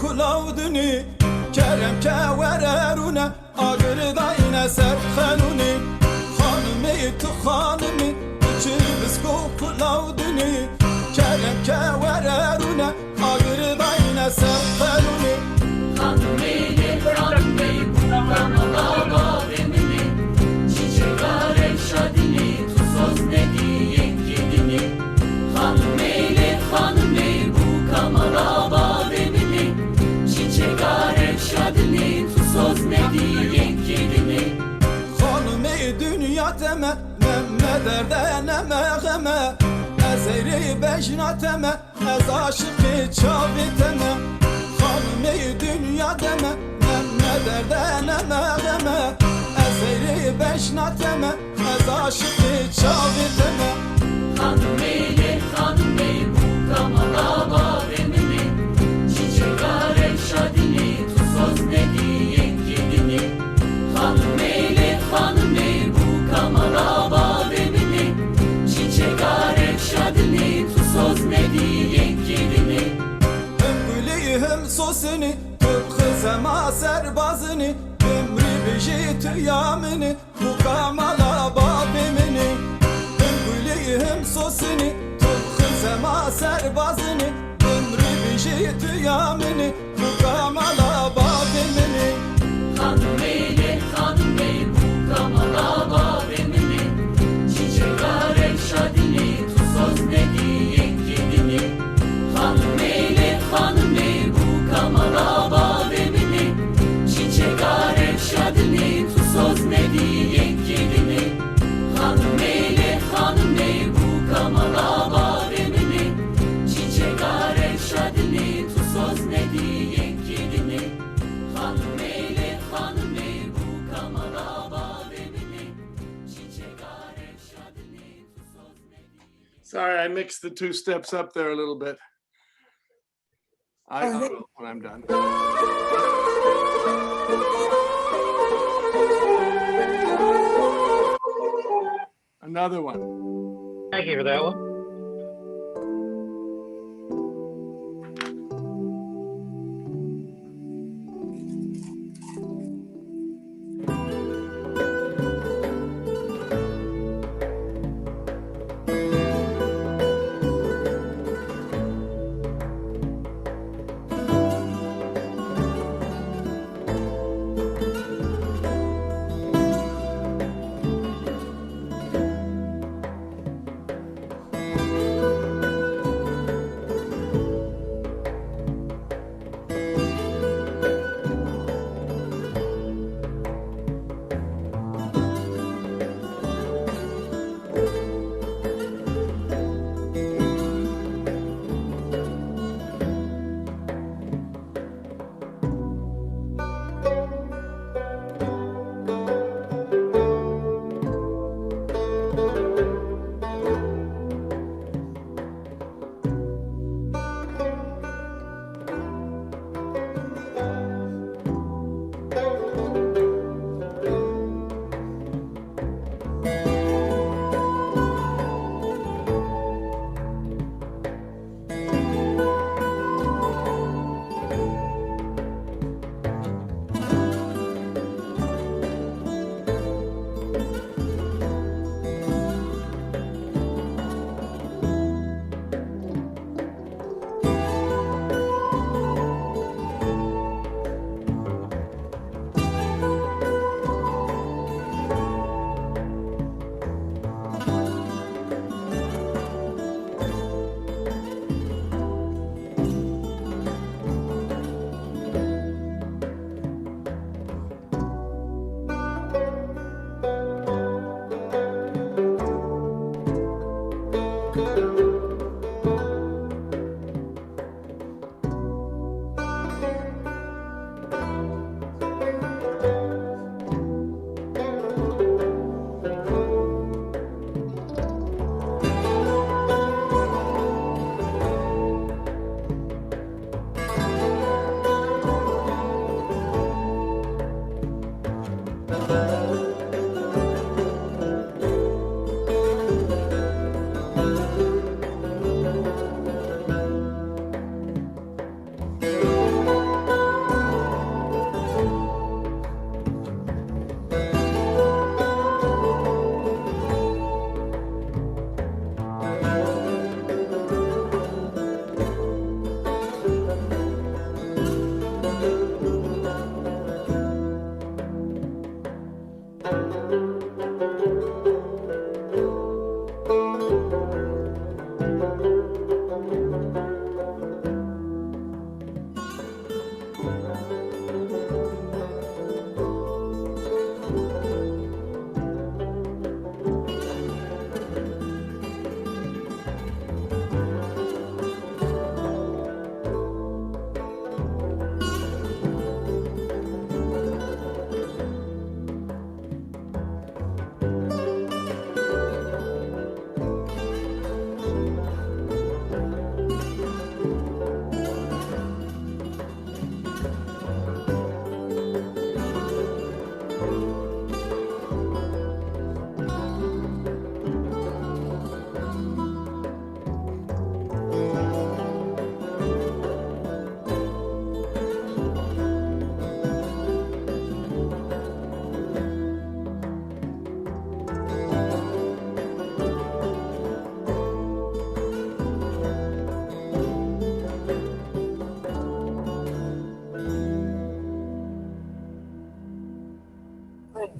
كلاودني كرم كوررونا آگر داینه سر خانونی خانمی تو خانمی چی بسکو کلاودنی کرم كوررونا آگر داینه سر خانونی خانمی خانمی بوکama beni çiçekler şadini tu söz ne diyen gidini Hanımeyli hanımey bukama beni çiçekler şadini tu söz ne diyen gidini Hanımey dünya teme ne derde ne meğeme ezeri beşna teme ez aşıkı çavi teme Hanımey dünya deme ne derde ne meğeme ezeri beşna teme ez aşıkı çavi teme Hanım eyle hanım ey bu kamala bademini Çiçek arem şadini tuzsuz ne diyen kedini Hanım eyle hanım ey bu kamala bademini Çiçek arem şadini tuzsuz ne diyen kedini Güleyim sosini Kızıma serbazını Ömrü beji tüyamını Bu kamala babimini Güleyim sosini Kızıma serbazını Ömrü beji tüyamını Bu kamala babimini Hanım eyle hanım ey bu kamala bademini Çiçek arem şadini tuzsuz ne diyen kedini Hanım eyle hanım ey bu kamala bademini Çiçek arem şadini tuzsuz ne diyen kedini Hanım eyle hanım ey bu kamala bademini Çiçek arem şadini tuzsuz ne diyen kedini Hanım eyle hanım ey bu kamala bademini Çiçek arem şadini tuzsuz ne diyen Sorry, I mixed the two steps up there a little bit. I will when I'm done. Another one. Thank you for that one.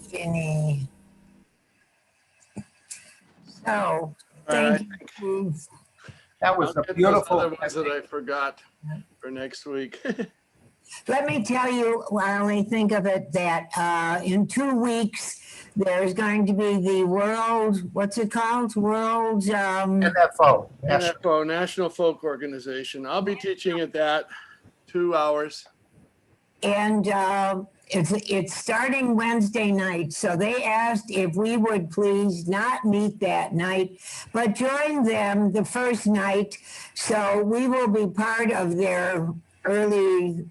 Ginny. So, thank you. That was I'll a get beautiful. those other ones that I forgot for next week. Let me tell you, while I think of it, that in 2 weeks, there's going to be the World, what's it called? World, NFO. NFO, National Folk Organization. I'll be teaching at that 2 hours. and it's starting Wednesday night. So they asked if we would please not meet that night, but join them the first night. So we will be part of their early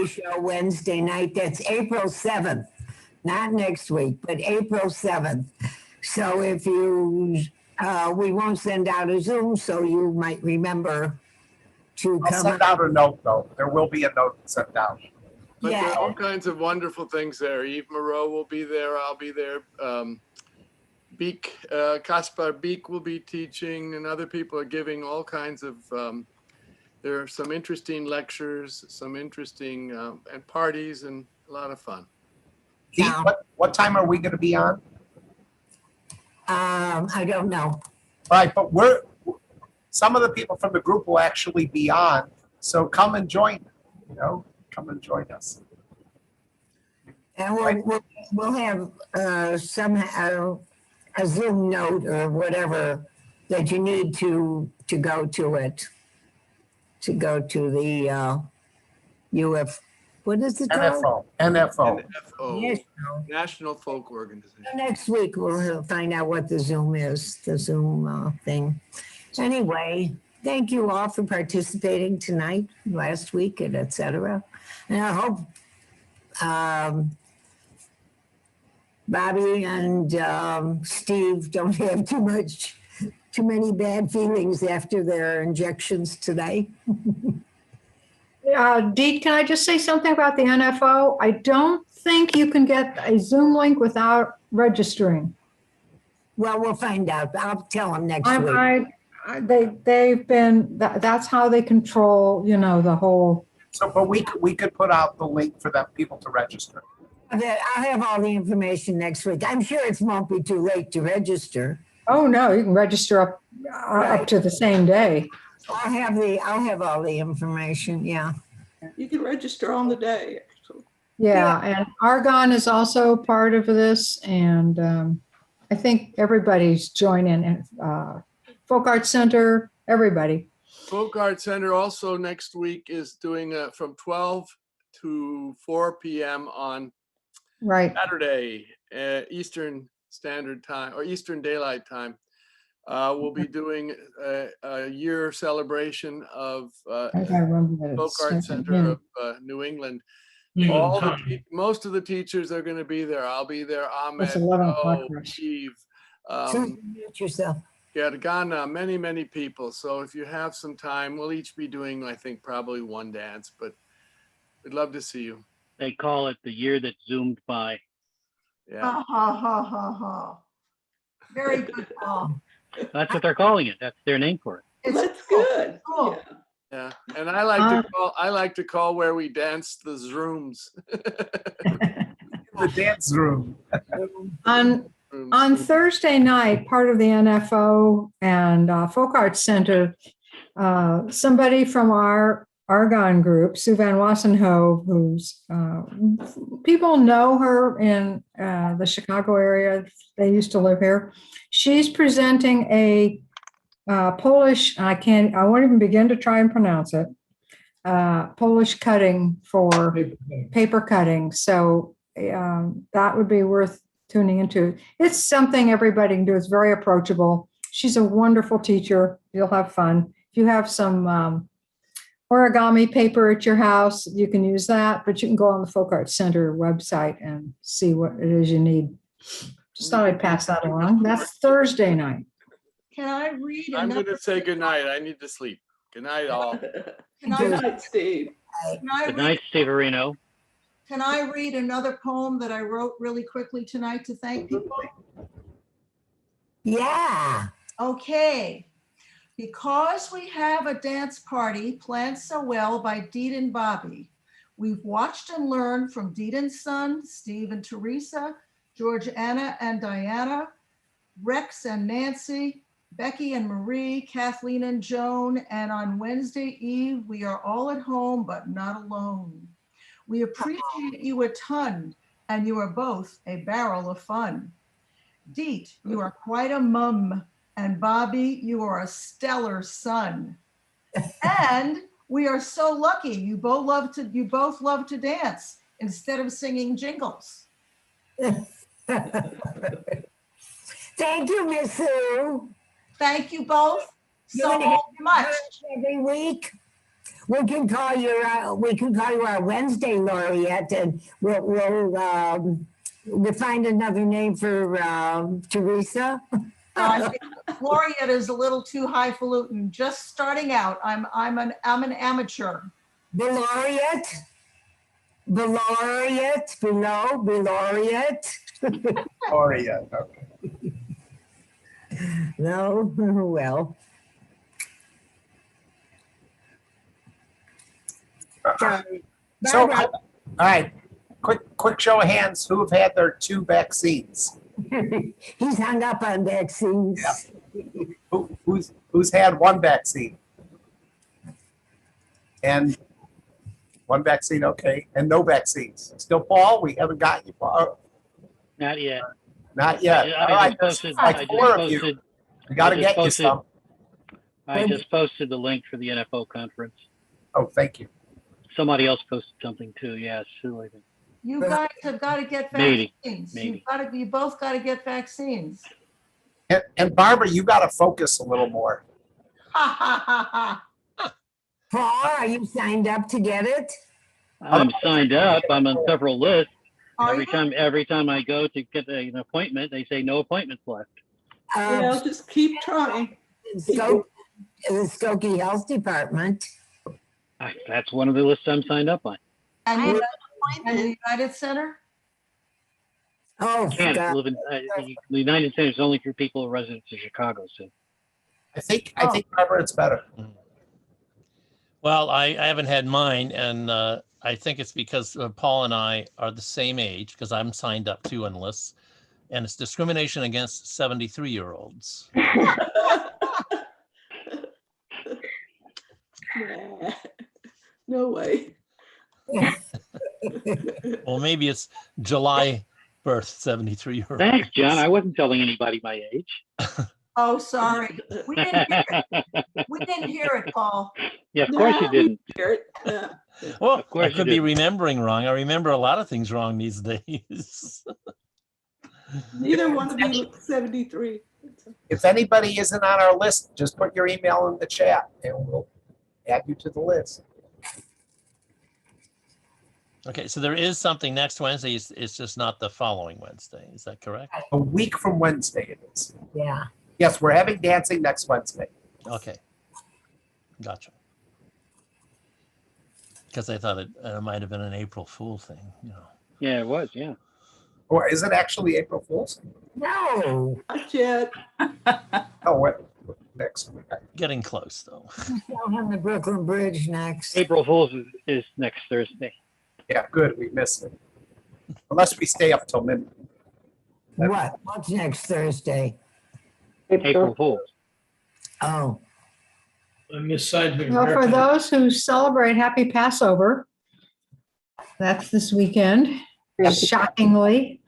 show Wednesday night. That's April 7th, not next week, but April 7th. So if you, we won't send out a Zoom, so you might remember to I'll come. send out a note, though. There will be a note sent out. But Yeah. there are all kinds of wonderful things there. Eve Moreau will be there. I'll be there. Kaspar Beek will be teaching, and other people are giving all kinds of, there are some interesting lectures, some interesting and parties, and a lot of fun. Pete, what time are we going to be on? I don't know. Right, but some of the people from the group will actually be on. So come and join, come and join us. And we'll have somehow a Zoom note or whatever that you need to go to it, to go to the what is it called? NFO. Yes. National Folk Organization. Next week we'll find out what the Zoom is, the Zoom thing. Anyway, thank you all for participating tonight, last week, and et cetera. And I hope Bobby and Steve don't have too many bad feelings after their injections today. Deet, can I just say something about the NFO? I don't think you can get a Zoom link without registering. Well, we'll find out. I'll tell them next week. They've been, that's how they control, the whole. So, but we could put out the link for them people to register. I'll have all the information next week. I'm sure it won't be too late to register. Oh, no, you can register up to the same day. I'll have all the information, yeah. You can register on the day, actually. Yeah, and Argonne is also part of this, and I think everybody's joining, and Folk Arts Center, everybody. Folk Arts Center also next week is doing from 12 to 4 p.m. on Saturday, Eastern Standard Time or Eastern Daylight Time. We'll be doing a year celebration of Folk Arts Center of New England. Most of the teachers are going to be there. I'll be there. Ahmed, Steve, mute yourself. Ghana, many people. So if you have some time, we'll each be doing, I think, probably one dance, but we'd love to see you. They call it the year that zoomed by. Yeah. Ha ha ha ha ha. Very good, Paul. That's what they're calling it. That's their name for it. That's good. Cool. Yeah, and I like to call where we dance the rooms. The dance room. On Thursday night, part of the NFO and Folk Arts Center, somebody from our Argonne group, Sue Van Wassenhove, who's people know her in the Chicago area. They used to live here. She's presenting a Polish, I won't even begin to try and pronounce it, Polish cutting for paper cutting. So that would be worth tuning into. It's something everybody can do. It's very approachable. She's a wonderful teacher. You'll have fun. If you have some origami paper at your house, you can use that, but you can go on the Folk Arts Center website and see what it is you need. Just thought I'd pass that along. That's Thursday night. Can I read? I'm going to say good night. I need to sleep. Good night, all. Good night, Steve. Good night, Steve Areno. Can I read another poem that I wrote really quickly tonight to thank people? Yeah. Okay. Because we have a dance party planned so well by Deet and Bobby, we've watched and learned from Deet and son, Steve and Teresa, George, Anna and Diana, Rex and Nancy, Becky and Marie, Kathleen and Joan, and on Wednesday Eve, we are all at home, but not alone. We appreciate you a ton, and you are both a barrel of fun. Deet, you are quite a mum, and Bobby, you are a stellar son. And we are so lucky you both love to dance instead of singing jingles. Thank you, Miss Sue. Thank you both so much. Every week, we can call you our Wednesday laureate, and we'll find another name for Teresa. Laureate is a little too highfalutin. Just starting out. I'm an amateur. The laureate. Laureate. Okay. No, well. So, all right, quick show of hands. Who have had their 2 vaccines? He's hung up on vaccines. Yeah. Who's had 1 vaccine? And 1 vaccine, okay, and no vaccines. Still, Paul, we haven't got you, Paul. Not yet. Not yet. All right, like 4 of you. We got to get you some. I just posted the link for the NFO conference. Oh, thank you. Somebody else posted something too. Yeah, Sue, I think. You guys have got to get Maybe. vaccines. Maybe. You both got to get vaccines. And Barbara, you got to focus a little more. Ha ha ha ha. Paul, are you signed up to get it? I'm signed up. I'm on several lists. Are Every time I go to get an appointment, they say no appointments left. Well, just keep trying. The Skokie Health Department. That's one of the lists I'm signed up on. And the United Center? Oh, Can't God. live in the United States is only for people residents of Chicago. So I think Barbara, it's better. Well, I haven't had mine, and I think it's because Paul and I are the same age, because I'm signed up too on lists, and it's discrimination against 73-year-olds. No way. Well, maybe it's July birth 73-year-olds. thanks, John. I wasn't telling anybody my age. Oh, sorry. We didn't hear it. We didn't hear it, Paul. Yeah, of course you didn't. Yeah. Well, course I you could be didn't. remembering wrong. I remember a lot of things wrong these days. Neither one of you looks 73. If anybody isn't on our list, just put your email in the chat and we'll add you to the list. Okay, so there is something next Wednesday. It's just not the following Wednesday. Is that correct? A week from Wednesday it is. Yeah. Yes, we're having dancing next Wednesday. Okay. Gotcha. Because I thought it might have been an April Fool thing, you know. Yeah, it was. Yeah. Or is it actually April Fool's? No. Not yet. Oh, what? Next week. Getting close, though. Down on the Brooklyn Bridge next. April Fool's is next Thursday. Yeah, good. We missed it. Unless we stay up till midnight. What? What's next Thursday? April Fool's. Oh. On this side of Well, for America. those who celebrate Happy Passover, that's this weekend, shockingly.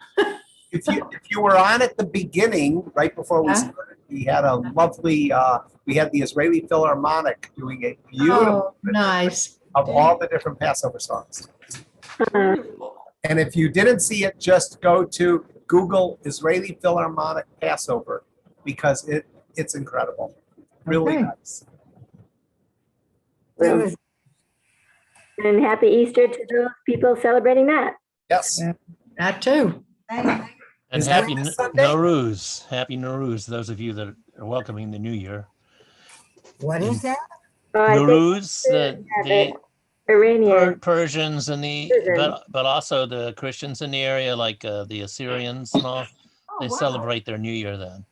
If you were on at the beginning, right before we started, we had a lovely, we had the Israeli Philharmonic doing a beautiful Oh, nice. of all the different Passover songs. And if you didn't see it, just go to Google Israeli Philharmonic Passover because it's incredible. Really Okay. nice. And happy Easter to those people celebrating that. Yes. That too. And Is happy that Sunday? Nowruz. Happy Nowruz, those of you that are welcoming the new year. What is that? Nowruz, the Iranian. Persians and Persians. but also the Christians in the area, like the Assyrians and all, they wow. celebrate their new year then.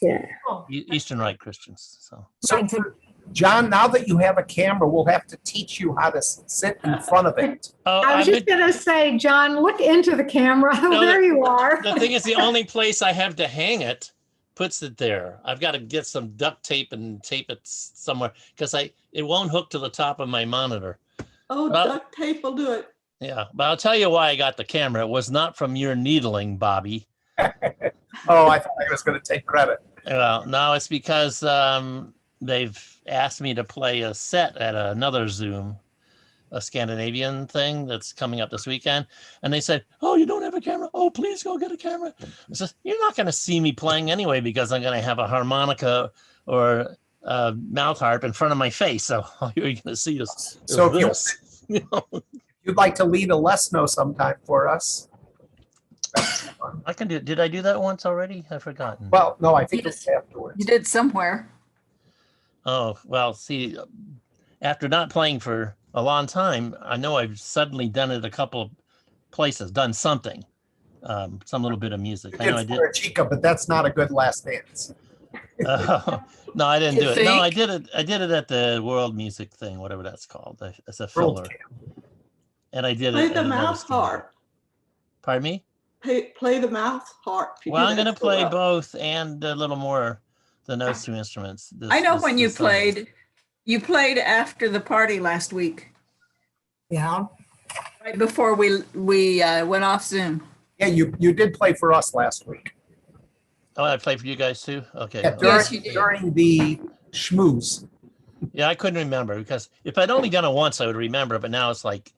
Yeah. Oh, Eastern Rite Christians. So So John, now that you have a camera, we'll have to teach you how to sit in front of it. I was just going to say, John, look into the camera. There you are. The thing is, the only place I have to hang it puts it there. I've got to get some duct tape and tape it somewhere because it won't hook to the top of my monitor. Oh, duct tape will do it. Yeah, but I'll tell you why I got the camera. It was not from your needling, Bobby. Oh, I thought I was going to take credit. Well, no, it's because they've asked me to play a set at another Zoom, a Scandinavian thing that's coming up this weekend. And they said, oh, you don't have a camera? Oh, please go get a camera. I said, you're not going to see me playing anyway because I'm going to have a harmonica or a mouth harp in front of my face. So all you're going to see is this. You'd like to lead a lesno sometime for us. I can do. Did I do that once already? I've forgotten. Well, no, I think it's afterwards. You did somewhere. Oh, well, see, after not playing for a long time, I know I've suddenly done it a couple of places, done something, some little bit of music. I know I did. Chica, but that's not a good last dance. No, I didn't do it. No, I did it. I did it at the World Music thing, whatever that's called. It's a filler. And I did Play it. the mouth harp. Pardon me? Play the mouth harp. Well, I'm going to play both and a little more than those two instruments. I know when you played. You played after the party last week. Yeah. Right before we went off Zoom. Yeah, you did play for us last week. Oh, I played for you guys too? Okay. Yeah, during the schmooze. Yeah, I couldn't remember because if I'd only done it once, I would remember. But now it's like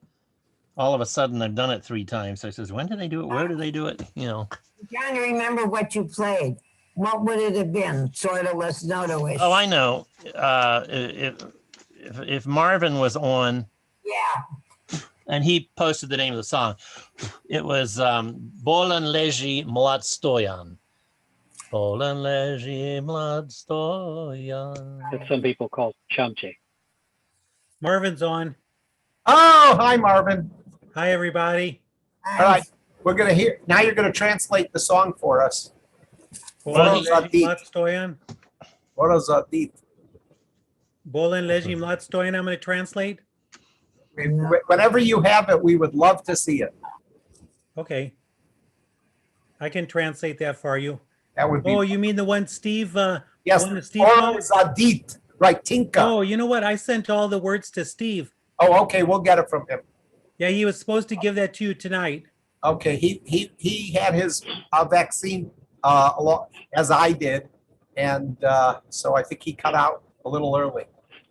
all of a sudden I've done it 3 times. So I says, when did they do it? Where did they do it? You know. I'm trying to remember what you played. What would it have been? Sort of less noto-ish. Oh, I know. If Marvin was on. Yeah. And he posted the name of the song. It was Bolan Leży Mlad Stoyan. Bolan Leży Mlad Stoyan. That some people call Chumche. Marvin's on. Oh, hi, Marvin. Hi, everybody. All right, we're going to hear. Now you're going to translate the song for us. Bolan Leży Mlad Stoyan. Bolan Leży Mlad Stoyan. I'm going to translate. Whenever you have it, we would love to see it. Okay. I can translate that for you. That would be. Oh, you mean the one Steve? Yes. The one that Steve Zadit. Right, Tinka. Oh, you know what? I sent all the words to Steve. Oh, okay. We'll get it from him. Yeah, he was supposed to give that to you tonight. Okay. He had his vaccine as I did, and so I think he cut out a little early.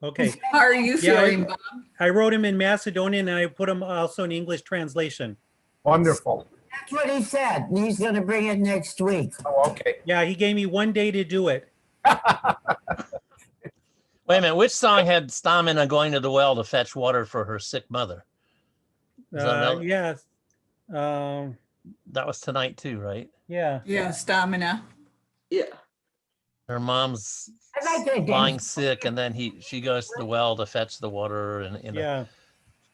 Okay. How are you feeling, Bob? I wrote him in Macedonian and I put him also in English translation. Wonderful. That's what he said. He's going to bring it next week. Oh, okay. Yeah, he gave me 1 day to do it. Wait a minute. Which song had Stamina going to the well to fetch water for her sick mother? Yes. That was tonight too, right? Yeah. Yeah, Stamina. Yeah. Her mom's lying sick, and then she goes to the well to fetch the water in a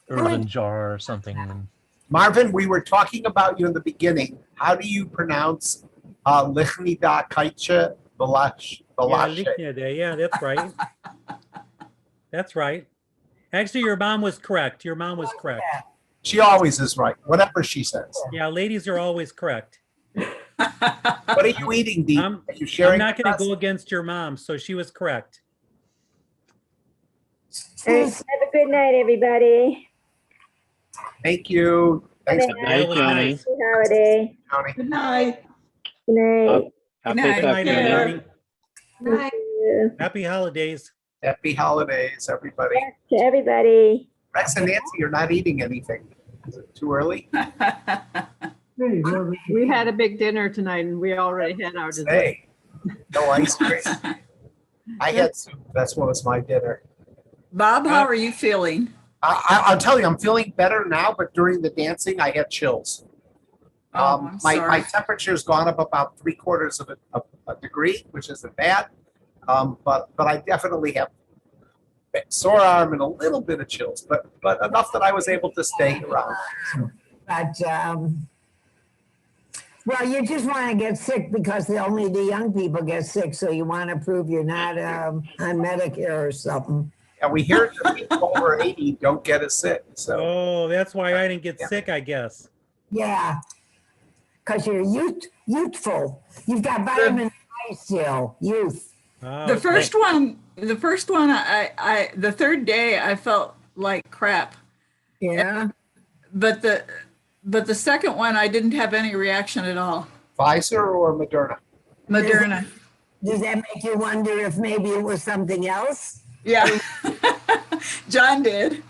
earthen jar or something. Marvin, we were talking about you in the beginning. How do you pronounce Lichnida Kaiche Balash? Yeah, that's right. That's right. Actually, your mom was correct. Your mom was correct. She always is right, whatever she says. Yeah, ladies are always correct. What are you eating, Dee? Are you sharing? I'm not going to go against your mom, so she was correct. All right, have a good night, everybody. Thank you. Thanks. Good night, Johnny. Happy holiday. Good night. Good night. Good night, everybody. Good night. Happy holidays. Happy holidays, everybody. Yes, to everybody. Rex and Nancy, you're not eating anything. Is it too early? We had a big dinner tonight and we already had our dessert. Hey, no ice cream. I had soup. That's what was my dinner. Bob, how are you feeling? I'll tell you, I'm feeling better now, but during the dancing, I had chills. I'm my sorry. temperature's gone up about 3/4 of a degree, which isn't bad. But I definitely have a sore arm and a little bit of chills, but enough that I was able to stay around. But Well, you just want to get sick because only the young people get sick, so you want to prove you're not on Medicare or something. And we hear that people over 80 don't get as sick. So Oh, that's why I didn't get sick, I guess. Yeah, because you're youthful. You've got vitamin I still, youth. Oh, The okay. first one, the third day I felt like crap. Yeah. But the second one, I didn't have any reaction at all. Pfizer or Moderna? Moderna. Does that make you wonder if maybe it was something else? Yeah. John did.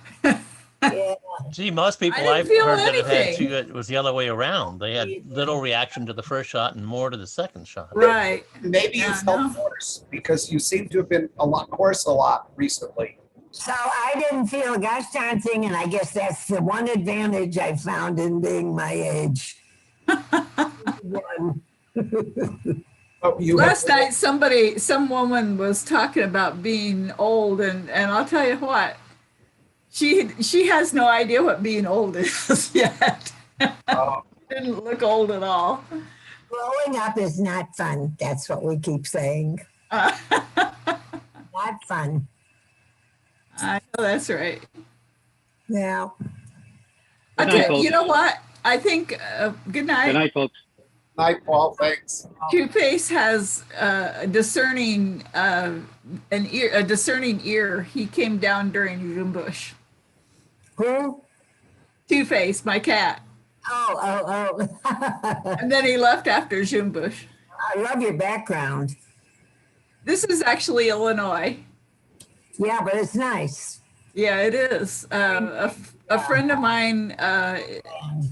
Yeah. Gee, most people I I've didn't feel heard that have had anything. two, it was the other way around. They had little reaction to the first shot and more to the second shot. Right. Maybe you felt hoarse because you seem to have been hoarse a lot recently. So I didn't feel a gosh darn thing, and I guess that's the one advantage I found in being my age. Last night, some woman was talking about being old, and I'll tell you what, she has no idea what being old is yet. Didn't look old at all. Growing up is not fun. That's what we keep saying. Not fun. I know that's right. Yeah. Okay, you know what? I think, good night. Good night, folks. Night, Paul. Thanks. Two-Face has a discerning ear. He came down during Junbush. Who? Two-Face, my cat. Oh. And then he left after Junbush. I love your background. This is actually Illinois. Yeah, but it's nice. Yeah, it is. A friend of mine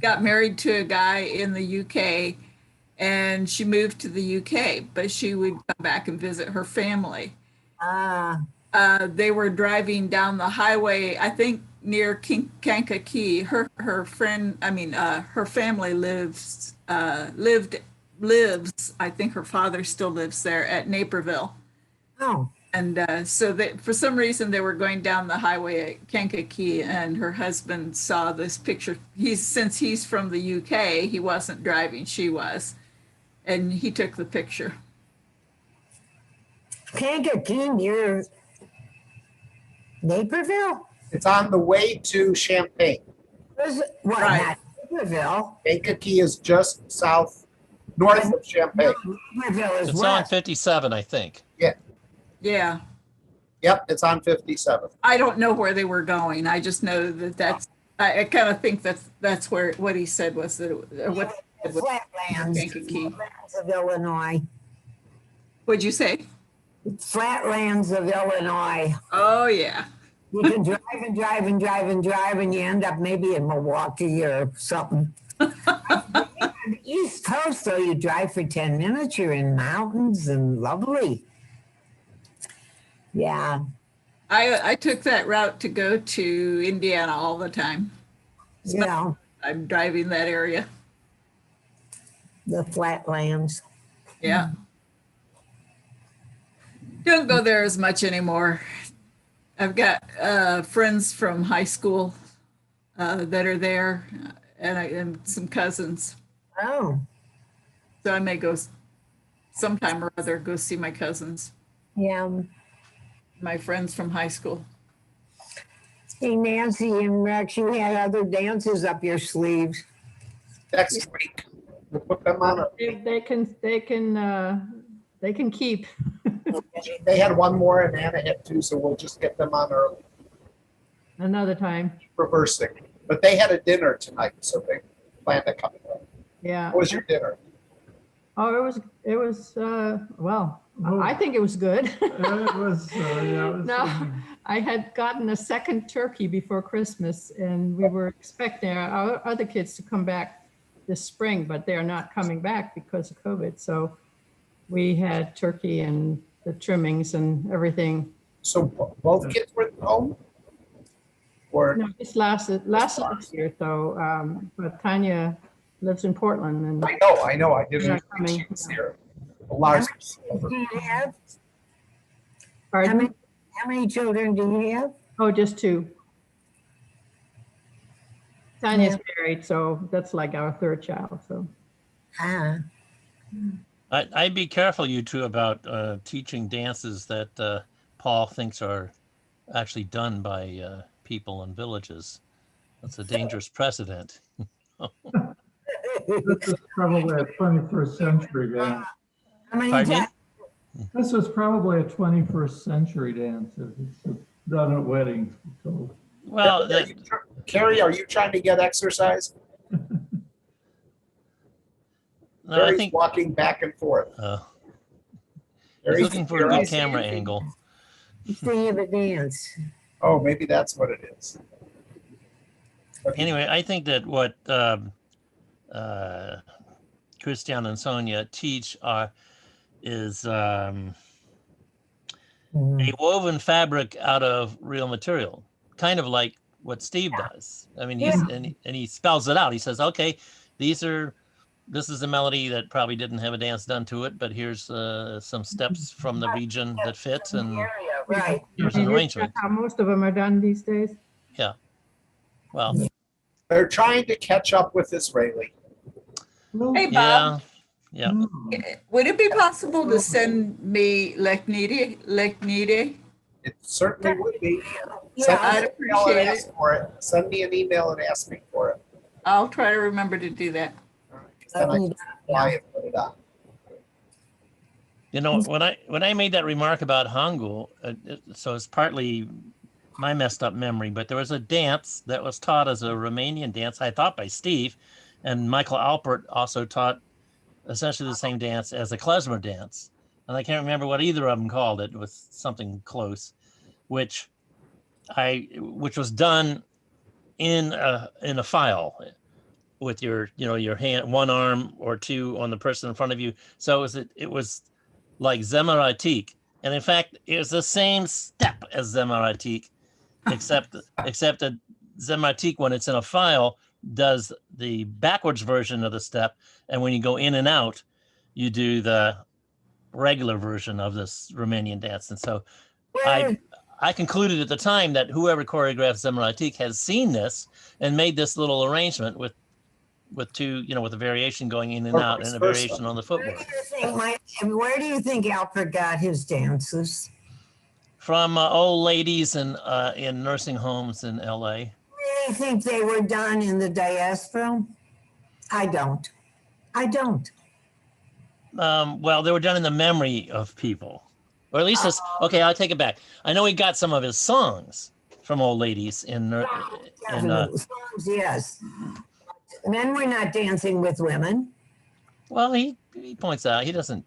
got married to a guy in the UK, and she moved to the UK, but she would come back and visit her family. They were driving down the highway, I think near Kankakee. Her family lives. I think her father still lives there at Naperville. Oh. And so for some reason they were going down the highway at Kankakee, and her husband saw this picture. Since he's from the UK, he wasn't driving, she was, and he took the picture. Kankakee near Naperville? It's on the way to Champaign. What? Right. Not Naperville. Kankakee is just north of Champaign. Naperville is It's west. on 57, I think. Yeah. Yeah. Yep, it's on 57. I don't know where they were going. I just know that's. I kind of think that's where what he said was that Flatlands of Illinois. What'd you say? Flatlands of Illinois. Oh yeah. You can drive and drive and drive and drive, and you end up maybe in Milwaukee or something. On the East Coast, though, you drive for 10 minutes, you're in mountains and lovely. Yeah. I took that route to go to Indiana all the time. Yeah. I'm driving that area. The flatlands. Yeah. Don't go there as much anymore. I've got friends from high school that are there, and some cousins. Oh. So I may go sometime or other, go see my cousins. Yeah. My friends from high school. Hey, Nancy and Rex, you had other dances up your sleeves. Next week, we'll put them on. They can keep. They had one more and Anna had two, so we'll just get them on early. Another time. Reversing. But they had a dinner tonight, so they plan to come. Yeah. What was your dinner? Oh, it was well, I think it was good. It was, No, I had gotten a second turkey before Christmas, and we were expecting our other kids to come back this spring, but they're not coming back because of COVID. So we had turkey and the trimmings and everything. So both kids were home? Or No, this lasted year though. But Tanya lives in Portland, and I know. I didn't They're think she coming. was here. Lars. Do you have? Pardon? How many children do you have? Oh, just two. Tanya's married, so that's like our third child. So I'd be careful, you two, about teaching dances that Paul thinks are actually done by people in villages. That's a dangerous precedent. This is probably a 21st century dance. Pardon me? This is probably a 21st century dance. It's done at weddings. So. Well, Carrie, are you trying to get exercise? No, Carrie's I think walking back and forth. He's looking for a good camera angle. Sing of a dance. Oh, maybe that's what it is. Anyway, I think that what Christian and Sonia teach is a woven fabric out of real material, kind of like what Steve does. I mean, and he spells it out. He says, okay, this is a melody that probably didn't have a dance done to it, but here's some steps from the region that fit, and right. here's an arrangement. How most of them are done these days. Yeah. Well, they're trying to catch up with Israeli. Hey, Bob. Yeah. Would it be possible to send me Leknide? It certainly would be. Yeah, I'd appreciate it. For it. Send me an email and ask me for it. I'll try to remember to do that. Then I can apply it, put it on. You know, when I made that remark about Hangul, so it's partly my messed up memory, but there was a dance that was taught as a Romanian dance, I thought by Steve, and Michael Alpert also taught essentially the same dance as a klezmer dance. And I can't remember what either of them called it. It was something close, which was done in a file with your hand, one arm or two on the person in front of you. So it was like Zemaratik. And in fact, it was the same step as Zemaratik, except that Zemaratik, when it's in a file, does the backwards version of the step. And when you go in and out, you do the regular version of this Romanian dance. And so I concluded at the time that whoever choreographed Zemaratik has seen this and made this little arrangement with two, with a variation going in and out and a variation on the footwork. Where do you think Alfred got his dances? From old ladies in nursing homes in LA. Really think they were done in the diaspora? I don't. Well, they were done in the memory of people. Or at least okay, I'll take it back. I know he got some of his songs from old ladies songs, yes. Men were not dancing with women. Well, he points out he doesn't